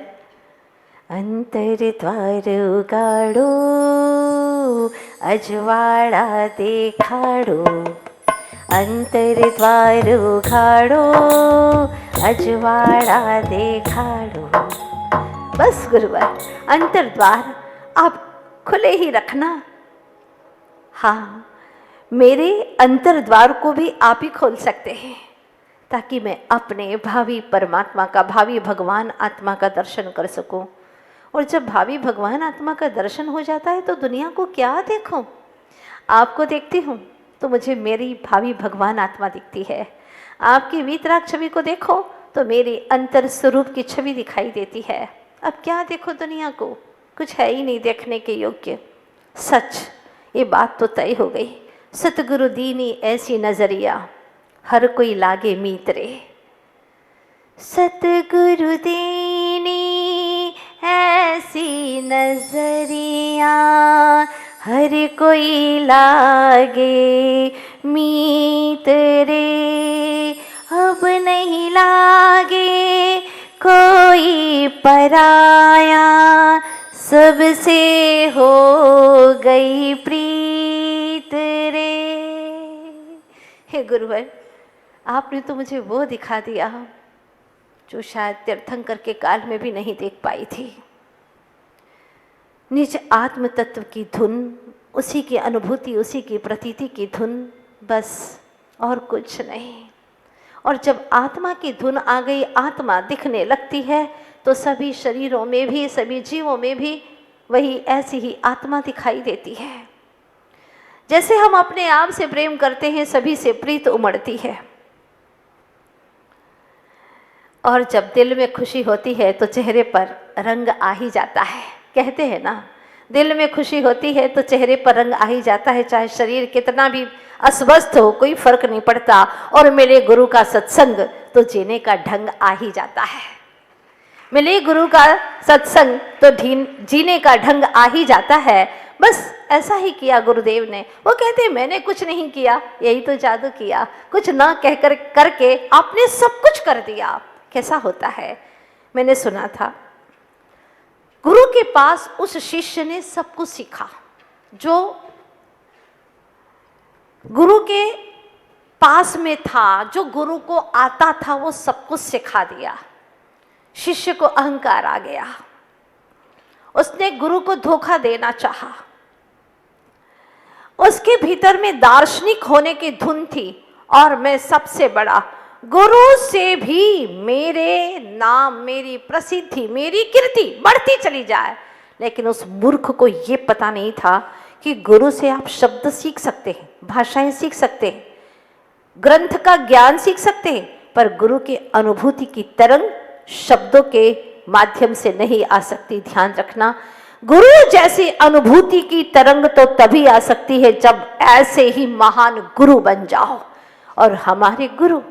अंतर द्वार उगाड़ो, अजवाड़ा देखाड़ो, अंतर द्वार उगाड़ो, अजवाड़ा देखाड़ो। बस गुरुवर अंतर द्वार आप खुले ही रखना। हाँ, मेरे अंतर द्वार को भी आप ही खोल सकते हैं, ताकि मैं अपने भावी परमात्मा का, भावी भगवान आत्मा का दर्शन कर सकूं। और जब भावी भगवान आत्मा का दर्शन हो जाता है तो दुनिया को क्या देखूं? आपको देखती हूँ तो मुझे मेरी भावी भगवान आत्मा दिखती है, आपकी वीतराग छवि को देखो तो मेरी अंतर स्वरूप की छवि दिखाई देती है। अब क्या देखो दुनिया को, कुछ है ही नहीं देखने के योग्य। सच, ये बात तो तय हो गई, सतगुरु दीनी ऐसी नजरिया हर कोई लागे मीत रे। सतगुरु दीनी ऐसी नजरिया हर कोई लागे मीत रे, अब नहीं लागे कोई पराया, सबसे हो गई प्रीत रे। हे गुरुवर, आपने तो मुझे वो दिखा दिया जो शायद तीर्थंकर के काल में भी नहीं देख पाई थी। निज आत्म तत्व की धुन, उसी की अनुभूति, उसी की प्रतीति की धुन, बस और कुछ नहीं। और जब आत्मा की धुन आ गई, आत्मा दिखने लगती है, तो सभी शरीरों में भी, सभी जीवों में भी वही ऐसी ही आत्मा दिखाई देती है। जैसे हम अपने आप से प्रेम करते हैं, सभी से प्रीत उमड़ती है। और जब दिल में खुशी होती है तो चेहरे पर रंग आ ही जाता है। कहते हैं ना, दिल में खुशी होती है तो चेहरे पर रंग आ ही जाता है, चाहे शरीर कितना भी अस्वस्थ हो, कोई फर्क नहीं पड़ता। और मिले गुरु का सत्संग तो जीने का ढंग आ ही जाता है। मिले गुरु का सत्संग तो जीने का ढंग आ ही जाता है। बस ऐसा ही किया गुरुदेव ने। वो कहते हैं मैंने कुछ नहीं किया, यही तो जादू किया, कुछ ना कहकर करके आपने सब कुछ कर दिया। कैसा होता है? मैंने सुना था गुरु के पास उस शिष्य ने सब कुछ सीखा, जो गुरु के पास में था, जो गुरु को आता था, वो सब कुछ सिखा दिया। शिष्य को अहंकार आ गया, उसने गुरु को धोखा देना चाहा। उसके भीतर में दार्शनिक होने की धुन थी, और मैं सबसे बड़ा, गुरु से भी मेरे नाम, मेरी प्रसिद्धि, मेरी कीर्ति बढ़ती चली जाए। लेकिन उस मूर्ख को ये पता नहीं था कि गुरु से आप शब्द सीख सकते हैं, भाषाएं सीख सकते हैं, ग्रंथ का ज्ञान सीख सकते हैं, पर गुरु के अनुभूति की तरंग शब्दों के माध्यम से नहीं आ सकती। ध्यान रखना, गुरु जैसी अनुभूति की तरंग तो तभी आ सकती है जब ऐसे ही महान गुरु बन जाओ। और हमारे गुरु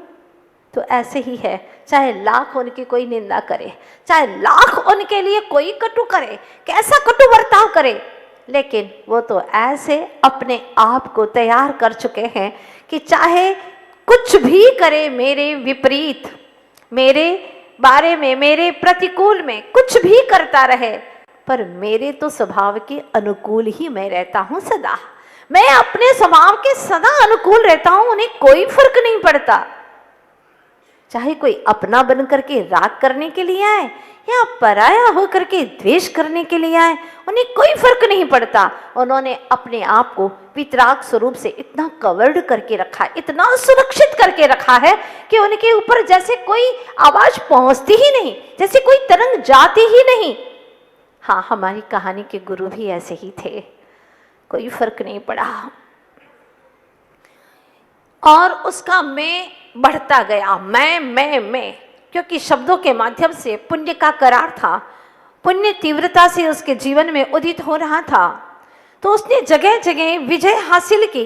तो ऐसे ही है, चाहे लाख उनकी कोई निंदा करे, चाहे लाख उनके लिए कोई कटु करे, कैसा कटु बर्ताव करे, लेकिन वो तो ऐसे अपने आप को तैयार कर चुके हैं कि चाहे कुछ भी करे मेरे विपरीत, मेरे बारे में, मेरे प्रतिकूल में कुछ भी करता रहे, पर मेरे तो स्वभाव के अनुकूल ही मैं रहता हूं सदा। मैं अपने स्वभाव के सदा अनुकूल रहता हूं, उन्हें कोई फर्क नहीं पड़ता। चाहे कोई अपना बन करके राग करने के लिए आए या पराया होकर के द्वेष करने के लिए आए, उन्हें कोई फर्क नहीं पड़ता। उन्होंने अपने आप को वितराग स्वरूप से इतना कवर्ड करके रखा है, इतना सुरक्षित करके रखा है कि उनके ऊपर जैसे कोई आवाज पहुंचती ही नहीं, जैसे कोई तरंग जाती ही नहीं। हाँ, हमारी कहानी के गुरु भी ऐसे ही थे, कोई फर्क नहीं पड़ा। और उसका मैं बढ़ता गया, मैं, क्योंकि शब्दों के माध्यम से पुण्य का करार था, पुण्य तीव्रता से उसके जीवन में उदित हो रहा था। तो उसने जगह जगह विजय हासिल की,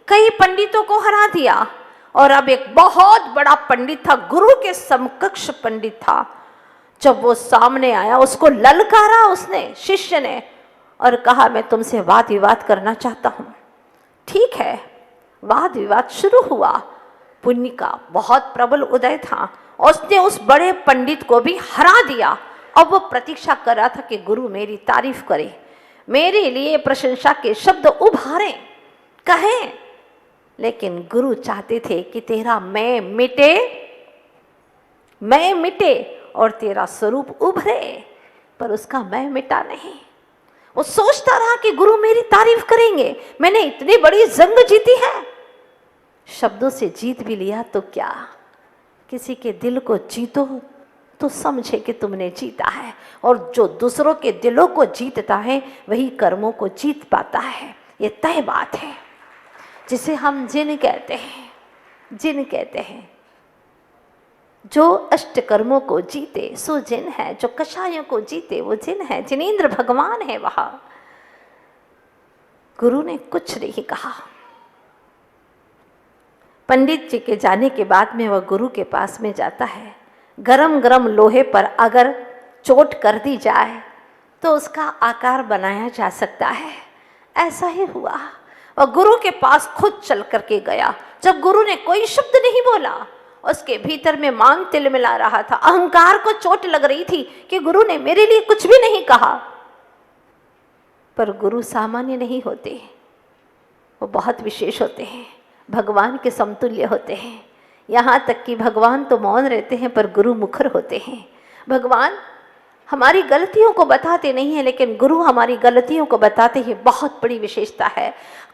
कई पंडितों को हरा दिया। और अब एक बहुत बड़ा पंडित था, गुरु के समकक्ष पंडित था। जब वो सामने आया, उसको ललकारा उसने, शिष्य ने, और कहा मैं तुमसे वाद विवाद करना चाहता हूं। ठीक है, वाद विवाद शुरू हुआ। पुण्य का बहुत प्रबल उदय था, उसने उस बड़े पंडित को भी हरा दिया। अब वो प्रतीक्षा कर रहा था कि गुरु मेरी तारीफ करे, मेरे लिए प्रशंसा के शब्द उभारे, कहें। लेकिन गुरु चाहते थे कि तेरा मैं मिटे और तेरा स्वरूप उभरे, पर उसका मैं मिटा नहीं। वो सोचता रहा कि गुरु मेरी तारीफ करेंगे, मैंने इतनी बड़ी जंग जीती है। शब्दों से जीत भी लिया तो क्या, किसी के दिल को जीतो तो समझे कि तुमने जीता है। और जो दूसरों के दिलों को जीतता है वही कर्मों को जीत पाता है, ये तय बात है। जिसे हम जिन कहते हैं, जो अष्ट कर्मों को जीते सो जिन है, जो कषायों को जीते वो जिन है, जिनेंद्र भगवान है वहां। गुरु ने कुछ नहीं कहा। पंडित जी के जाने के बाद में वह गुरु के पास में जाता है। गरम गरम लोहे पर अगर चोट कर दी जाए तो उसका आकार बनाया जा सकता है, ऐसा ही हुआ। वह गुरु के पास खुद चल करके गया। जब गुरु ने कोई शब्द नहीं बोला, उसके भीतर में मान तिलमिला रहा था, अहंकार को चोट लग रही थी कि गुरु ने मेरे लिए कुछ भी नहीं कहा। पर गुरु सामान्य नहीं होते, वो बहुत विशेष होते हैं, भगवान के समतुल्य होते हैं। यहाँ तक कि भगवान तो मौन रहते हैं पर गुरु मुखर होते हैं। भगवान हमारी गलतियों को बताते नहीं हैं, लेकिन गुरु हमारी गलतियों को बताते हैं, बहुत बड़ी विशेषता है।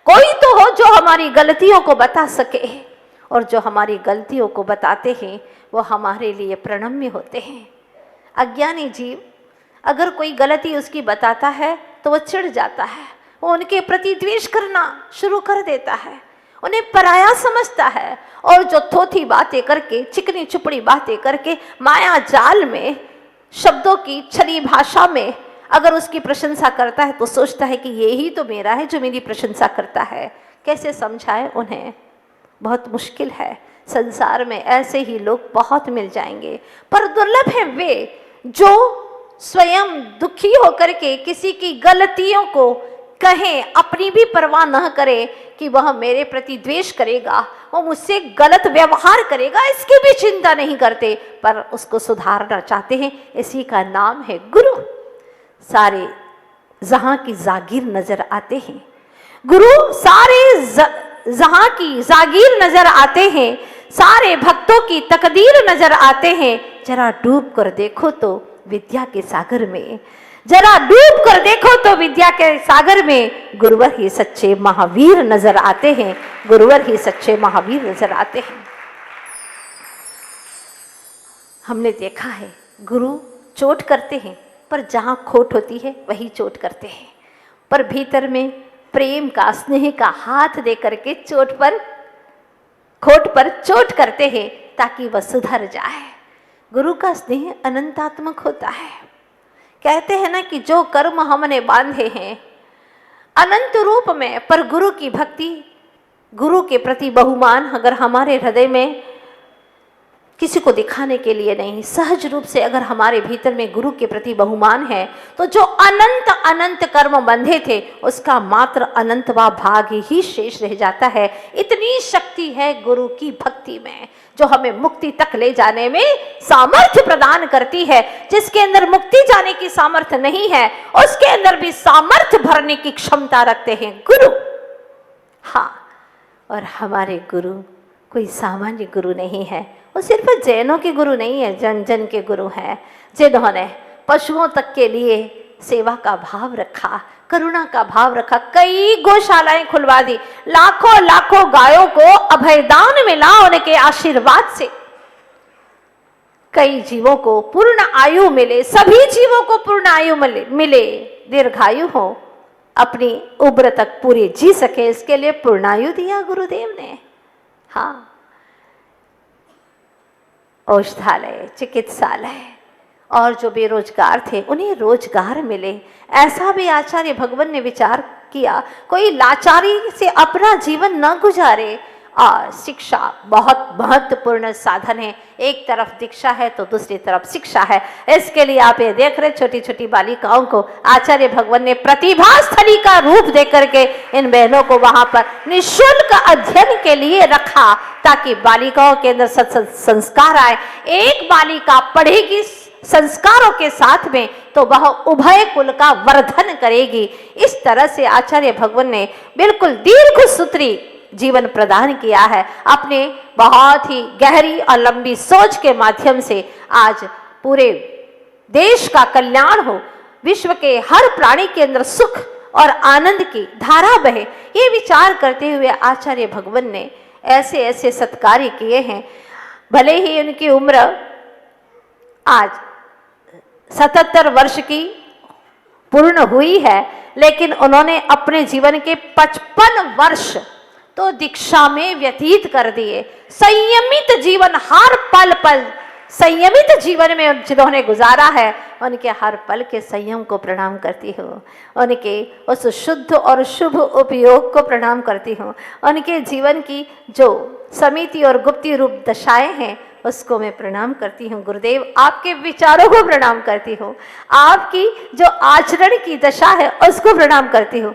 कोई तो हो जो हमारी गलतियों को बता सके, और जो हमारी गलतियों को बताते हैं वो हमारे लिए प्रणम्य होते हैं। अज्ञानी जीव अगर कोई गलती उसकी बताता है तो वो चिढ़ जाता है, वो उनके प्रति द्वेष करना शुरू कर देता है, उन्हें पराया समझता है। और जो थोथी बातें करके, चिकनी चुपड़ी बातें करके, माया जाल में, शब्दों की छली भाषा में अगर उसकी प्रशंसा करता है तो सोचता है कि ये ही तो मेरा है जो मेरी प्रशंसा करता है। कैसे समझाए उन्हें, बहुत मुश्किल है। संसार में ऐसे ही लोग बहुत मिल जाएंगे, पर दुर्लभ है वे जो स्वयं दुखी होकर के किसी की गलतियों को कहें, अपनी भी परवाह न करे कि वह मेरे प्रति द्वेष करेगा, वो मुझसे गलत व्यवहार करेगा, इसकी भी चिंता नहीं करते, पर उसको सुधारना चाहते हैं। इसी का नाम है गुरु। सारे जहां की जागीर नजर आते हैं, गुरु सारे जहां की जागीर नजर आते हैं, सारे भक्तों की तकदीर नजर आते हैं। जरा डूब कर देखो तो विद्या के सागर में, जरा डूब कर देखो तो विद्या के सागर में गुरुवर ही सच्चे महावीर नजर आते हैं, गुरुवर ही सच्चे महावीर नजर आते हैं। हमने देखा है गुरु चोट करते हैं, पर जहां खोट होती है वही चोट करते हैं, पर भीतर में प्रेम का, स्नेह का हाथ दे करके खोट पर चोट करते हैं ताकि वह सुधर जाए। गुरु का स्नेह अनंतात्मक होता है। कहते हैं ना कि जो कर्म हमने बांधे हैं अनंत रूप में, पर गुरु की भक्ति, गुरु के प्रति बहुमान अगर हमारे हृदय में किसी को दिखाने के लिए नहीं, सहज रूप से अगर हमारे भीतर में गुरु के प्रति बहुमान है, तो जो अनंत अनंत कर्म बंधे थे उसका मात्र अनंतवा भाग ही शेष रह जाता है। इतनी शक्ति है गुरु की भक्ति में, जो हमें मुक्ति तक ले जाने में सामर्थ्य प्रदान करती है। जिसके अंदर मुक्ति जाने की सामर्थ्य नहीं है, उसके अंदर भी सामर्थ्य भरने की क्षमता रखते हैं गुरु। हाँ, और हमारे गुरु कोई सामान्य गुरु नहीं है, वो सिर्फ जैनों के गुरु नहीं है, जन जन के गुरु हैं, जिन्होंने पशुओं तक के लिए सेवा का भाव रखा, करुणा का भाव रखा। कई गौशालाएं खुलवा दी, लाखों लाखों गायों को अभयदान मिला उनके आशीर्वाद से। कई जीवों को पूर्ण आयु मिले, सभी जीवों को पूर्ण आयु मिले, दीर्घायु हो, अपनी उम्र तक पूरी जी सके, इसके लिए पूर्णायु दिया गुरुदेव ने। हाँ, औषधालय, चिकित्सालय, और जो बेरोजगार थे उन्हें रोजगार मिले, ऐसा भी आचार्य भगवान ने विचार किया। कोई लाचारी से अपना जीवन न गुजारे। और शिक्षा बहुत महत्वपूर्ण साधन है। एक तरफ दीक्षा है तो दूसरी तरफ शिक्षा है। इसके लिए आप ये देख रहे छोटी छोटी बालिकाओं को आचार्य भगवान ने प्रतिभा स्थली का रूप देकर के इन बहनों को वहां पर निःशुल्क अध्ययन के लिए रखा, ताकि बालिकाओं के अंदर संस्कार आए। एक बालिका पढ़ेगी संस्कारों के साथ में तो वह उभय कुल का वर्धन करेगी। इस तरह से आचार्य भगवान ने बिल्कुल दीर्घ सूत्री जीवन प्रदान किया है। अपने बहुत ही गहरी और लंबी सोच के माध्यम से आज पूरे देश का कल्याण हो, विश्व के हर प्राणी के अंदर सुख और आनंद की धारा बहे, ये विचार करते हुए आचार्य भगवान ने ऐसे ऐसे सत्कार्य किए हैं। भले ही उनकी उम्र आज 77 वर्ष की पूर्ण हुई है, लेकिन उन्होंने अपने जीवन के 55 वर्ष तो दीक्षा में व्यतीत कर दिए। संयमित जीवन, हर पल पल संयमित जीवन में जिन्होंने गुजारा है, उनके हर पल के संयम को प्रणाम करती हूँ, उनके उस शुद्ध और शुभ उपयोग को प्रणाम करती हूँ। उनके जीवन की जो समिति और गुप्ती रूप दशाएं हैं उसको मैं प्रणाम करती हूँ। गुरुदेव, आपके विचारों को प्रणाम करती हूँ, आपकी जो आचरण की दशा है उसको प्रणाम करती हूँ,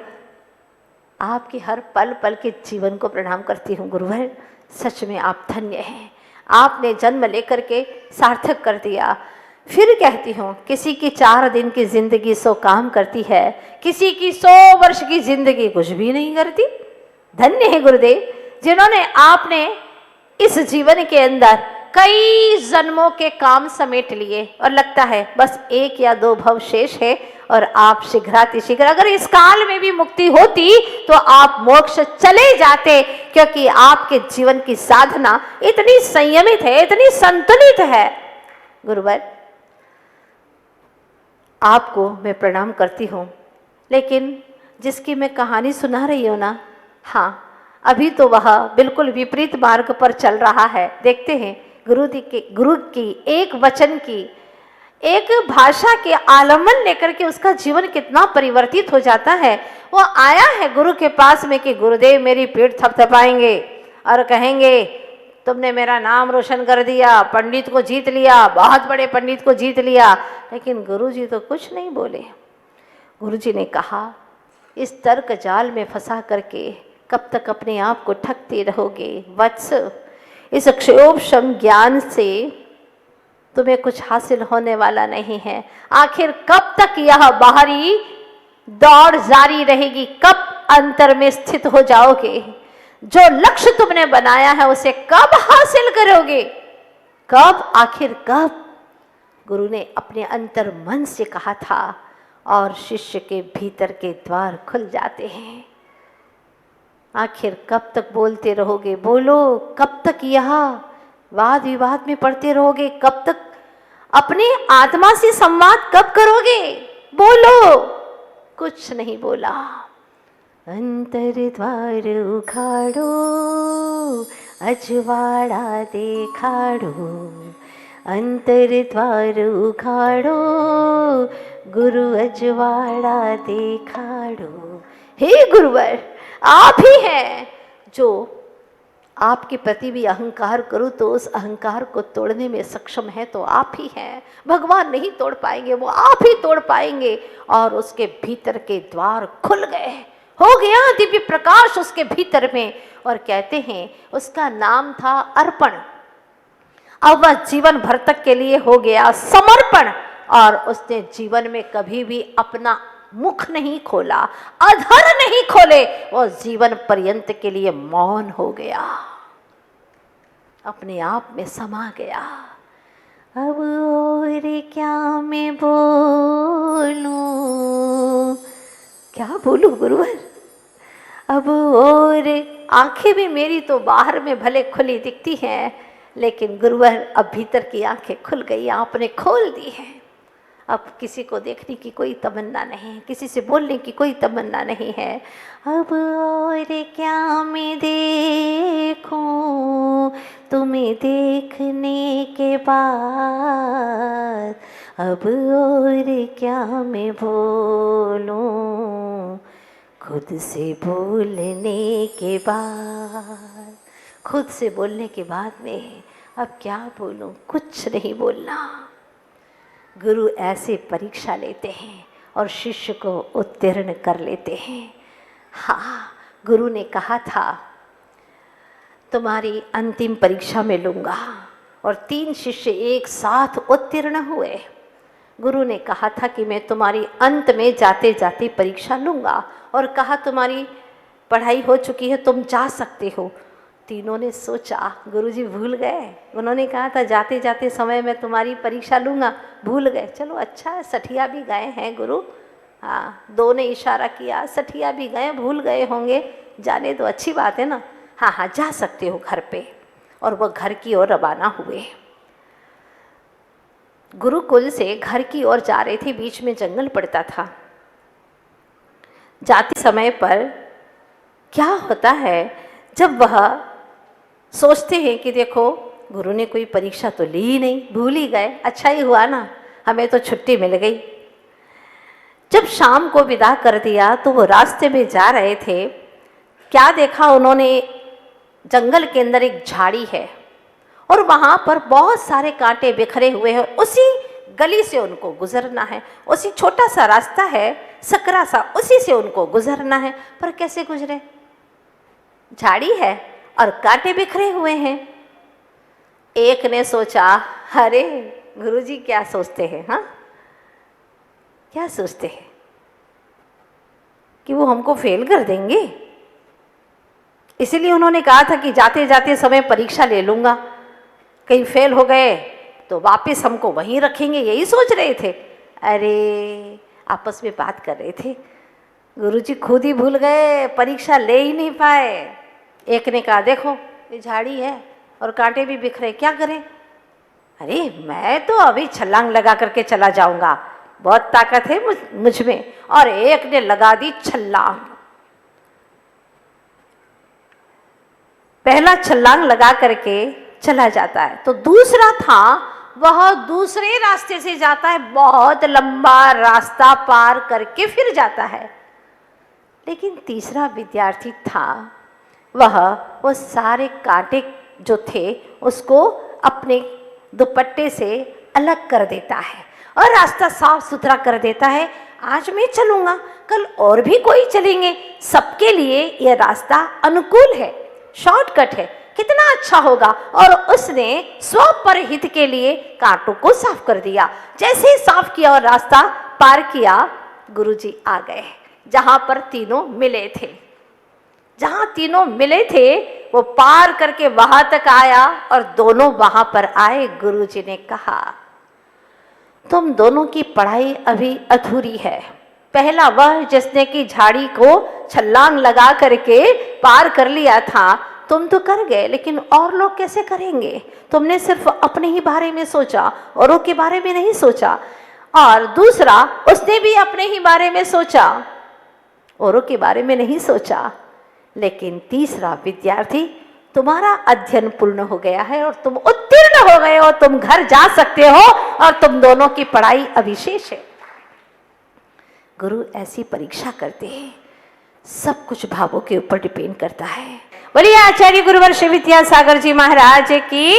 आपके हर पल पल के जीवन को प्रणाम करती हूँ। गुरुवर, सच में आप धन्य हैं, आपने जन्म लेकर के सार्थक कर दिया। फिर कहती हूँ, किसी की 4 दिन की जिंदगी 100 काम करती है, किसी की 100 वर्ष की जिंदगी कुछ भी नहीं करती। धन्य है गुरुदेव, जिन्होंने आपने इस जीवन के अंदर कई जन्मों के काम समेट लिए और लगता है बस 1 या 2 भव शेष है और आप शीघ्रातिशीघ्र, अगर इस काल में भी मुक्ति होती तो आप मोक्ष चले जाते, क्योंकि आपके जीवन की साधना इतनी संयमित है, इतनी संतुलित है। गुरुवर, आपको मैं प्रणाम करती हूँ, लेकिन जिसकी मैं कहानी सुना रही हूँ ना, हाँ, अभी तो वह बिल्कुल विपरीत मार्ग पर चल रहा है। देखते हैं गुरु की एक वचन की, एक भाषा के आलम्बन लेकर के उसका जीवन कितना परिवर्तित हो जाता है। वो आया है गुरु के पास में कि गुरुदेव मेरी पीठ थपथपाएंगे और कहेंगे तुमने मेरा नाम रोशन कर दिया, पंडित को जीत लिया, बहुत बड़े पंडित को जीत लिया। लेकिन गुरुजी तो कुछ नहीं बोले। गुरुजी ने कहा, इस तर्क जाल में फंसा करके कब तक अपने आप को ठगते रहोगे वत्स? इस क्षोभक्षम ज्ञान से तुम्हें कुछ हासिल होने वाला नहीं है। आखिर कब तक यह बाहरी दौड़ जारी रहेगी? कब अंतर में स्थित हो जाओगे? जो लक्ष्य तुमने बनाया है उसे कब हासिल करोगे? कब? आखिर कब? गुरु ने अपने अंतर मन से कहा था और शिष्य के भीतर के द्वार खुल जाते हैं। आखिर कब तक बोलते रहोगे? बोलो, कब तक यह वाद विवाद में पड़ते रहोगे? कब तक अपने आत्मा से संवाद कब करोगे? बोलो। कुछ नहीं बोला। अंतर द्वार उखाड़ो, अजवाड़ा देखाड़ो, अंतर द्वार उखाड़ो, गुरु अजवाड़ा देखाड़ो। हे गुरुवर, आप ही हैं जो आपके प्रति भी अहंकार करूं तो उस अहंकार को तोड़ने में सक्षम है, तो आप ही हैं। भगवान नहीं तोड़ पाएंगे, वो आप ही तोड़ पाएंगे। और उसके भीतर के द्वार खुल गए, हो गया दिव्य प्रकाश उसके भीतर में। और कहते हैं उसका नाम था अर्पण। अब वह जीवन भर तक के लिए हो गया समर्पण, और उसने जीवन में कभी भी अपना मुख नहीं खोला, अधर नहीं खोले, वो जीवन पर्यंत के लिए मौन हो गया। अपने आप में समा गया। अब और क्या मैं बोलूं, क्या बोलूं गुरुवर। अब और आंखें भी मेरी तो बाहर में भले खुली दिखती हैं, लेकिन गुरुवर अब भीतर की आंखें खुल गई, आपने खोल दी हैं। अब किसी को देखने की कोई तमन्ना नहीं, किसी से बोलने की कोई तमन्ना नहीं है। अब और क्या मैं देखूं तुम्हें देखने के बाद, अब और क्या मैं बोलूं खुद से बोलने के बाद। खुद से बोलने के बाद में अब क्या बोलूं, कुछ नहीं बोलना। गुरु ऐसे परीक्षा लेते हैं और शिष्य को उत्तीर्ण कर लेते हैं। हाँ, गुरु ने कहा था तुम्हारी अंतिम परीक्षा में लूँगा, और 3 शिष्य एक साथ उत्तीर्ण हुए। गुरु ने कहा था कि मैं तुम्हारी अंत में जाते जाते परीक्षा लूँगा, और कहा तुम्हारी पढ़ाई हो चुकी है, तुम जा सकते हो। तीनों ने सोचा गुरुजी भूल गए, उन्होंने कहा था जाते जाते समय मैं तुम्हारी परीक्षा लूँगा, भूल गए। चलो अच्छा है, सठिया भी गए हैं गुरु। हाँ, 2 ने इशारा किया, सठिया भी गए, भूल गए होंगे, जाने दो, अच्छी बात है ना। हाँ हाँ, जा सकते हो घर पे। और वह घर की ओर रवाना हुए। गुरुकुल से घर की ओर जा रहे थे, बीच में जंगल पड़ता था। जाते समय पर क्या होता है, जब वह सोचते हैं कि देखो गुरु ने कोई परीक्षा तो ली ही नहीं, भूल ही गए, अच्छा ही हुआ ना, हमें तो छुट्टी मिल गई। जब शाम को विदा कर दिया तो वो रास्ते में जा रहे थे, क्या देखा उन्होंने, जंगल के अंदर एक झाड़ी है और वहाँ पर बहुत सारे कांटे बिखरे हुए हैं। उसी गली से उनको गुजरना है, उसी छोटा सा रास्ता है, सकरा सा, उसी से उनको गुजरना है। पर कैसे गुजरे, झाड़ी है और कांटे बिखरे हुए हैं। एक ने सोचा, अरे गुरुजी क्या सोचते हैं, हाँ क्या सोचते हैं कि वो हमको फेल कर देंगे, इसीलिए उन्होंने कहा था कि जाते जाते समय परीक्षा ले लूँगा, कहीं फेल हो गए तो वापस हमको वहीं रखेंगे, यही सोच रहे थे। अरे आपस में बात कर रहे थे, गुरुजी खुद ही भूल गए, परीक्षा ले ही नहीं पाए। एक ने कहा देखो ये झाड़ी है और कांटे भी बिखरे, क्या करें। अरे मैं तो अभी छलांग लगा करके चला जाऊंगा, बहुत ताकत है मुझ में। और एक ने लगा दी छलांग। पहला छलांग लगा करके चला जाता है, तो दूसरा था वह दूसरे रास्ते से जाता है, बहुत लंबा रास्ता पार करके फिर जाता है। लेकिन तीसरा विद्यार्थी था, वो सारे कांटे जो थे उसको अपने दुपट्टे से अलग कर देता है और रास्ता साफ सुथरा कर देता है। आज मैं चलूँगा, कल और भी कोई चलेंगे, सबके लिए यह रास्ता अनुकूल है, शॉर्टकट है, कितना अच्छा होगा। और उसने स्वपरहित के लिए कांटों को साफ कर दिया। जैसे ही साफ किया और रास्ता पार किया, गुरुजी आ गए जहाँ पर तीनों मिले थे। जहाँ तीनों मिले थे वो पार करके वहां तक आया और दोनों वहां पर आए। गुरुजी ने कहा तुम दोनों की पढ़ाई अभी अधूरी है। पहला वह जिसने की झाड़ी को छलांग लगा करके पार कर लिया था, तुम तो कर गए, लेकिन और लोग कैसे करेंगे। तुमने सिर्फ अपने ही बारे में सोचा, औरों के बारे में नहीं सोचा। और दूसरा, उसने भी अपने ही बारे में सोचा, औरों के बारे में नहीं सोचा। लेकिन तीसरा विद्यार्थी, तुम्हारा अध्ययन पूर्ण हो गया है और तुम उत्तीर्ण हो गए हो, तुम घर जा सकते हो और तुम दोनों की पढ़ाई अविशेष है। गुरु ऐसी परीक्षा करते हैं, सब कुछ भावों के ऊपर डिपेंड करता है। बोलिए आचार्य गुरुवर श्री विद्यासागर जी महाराज की।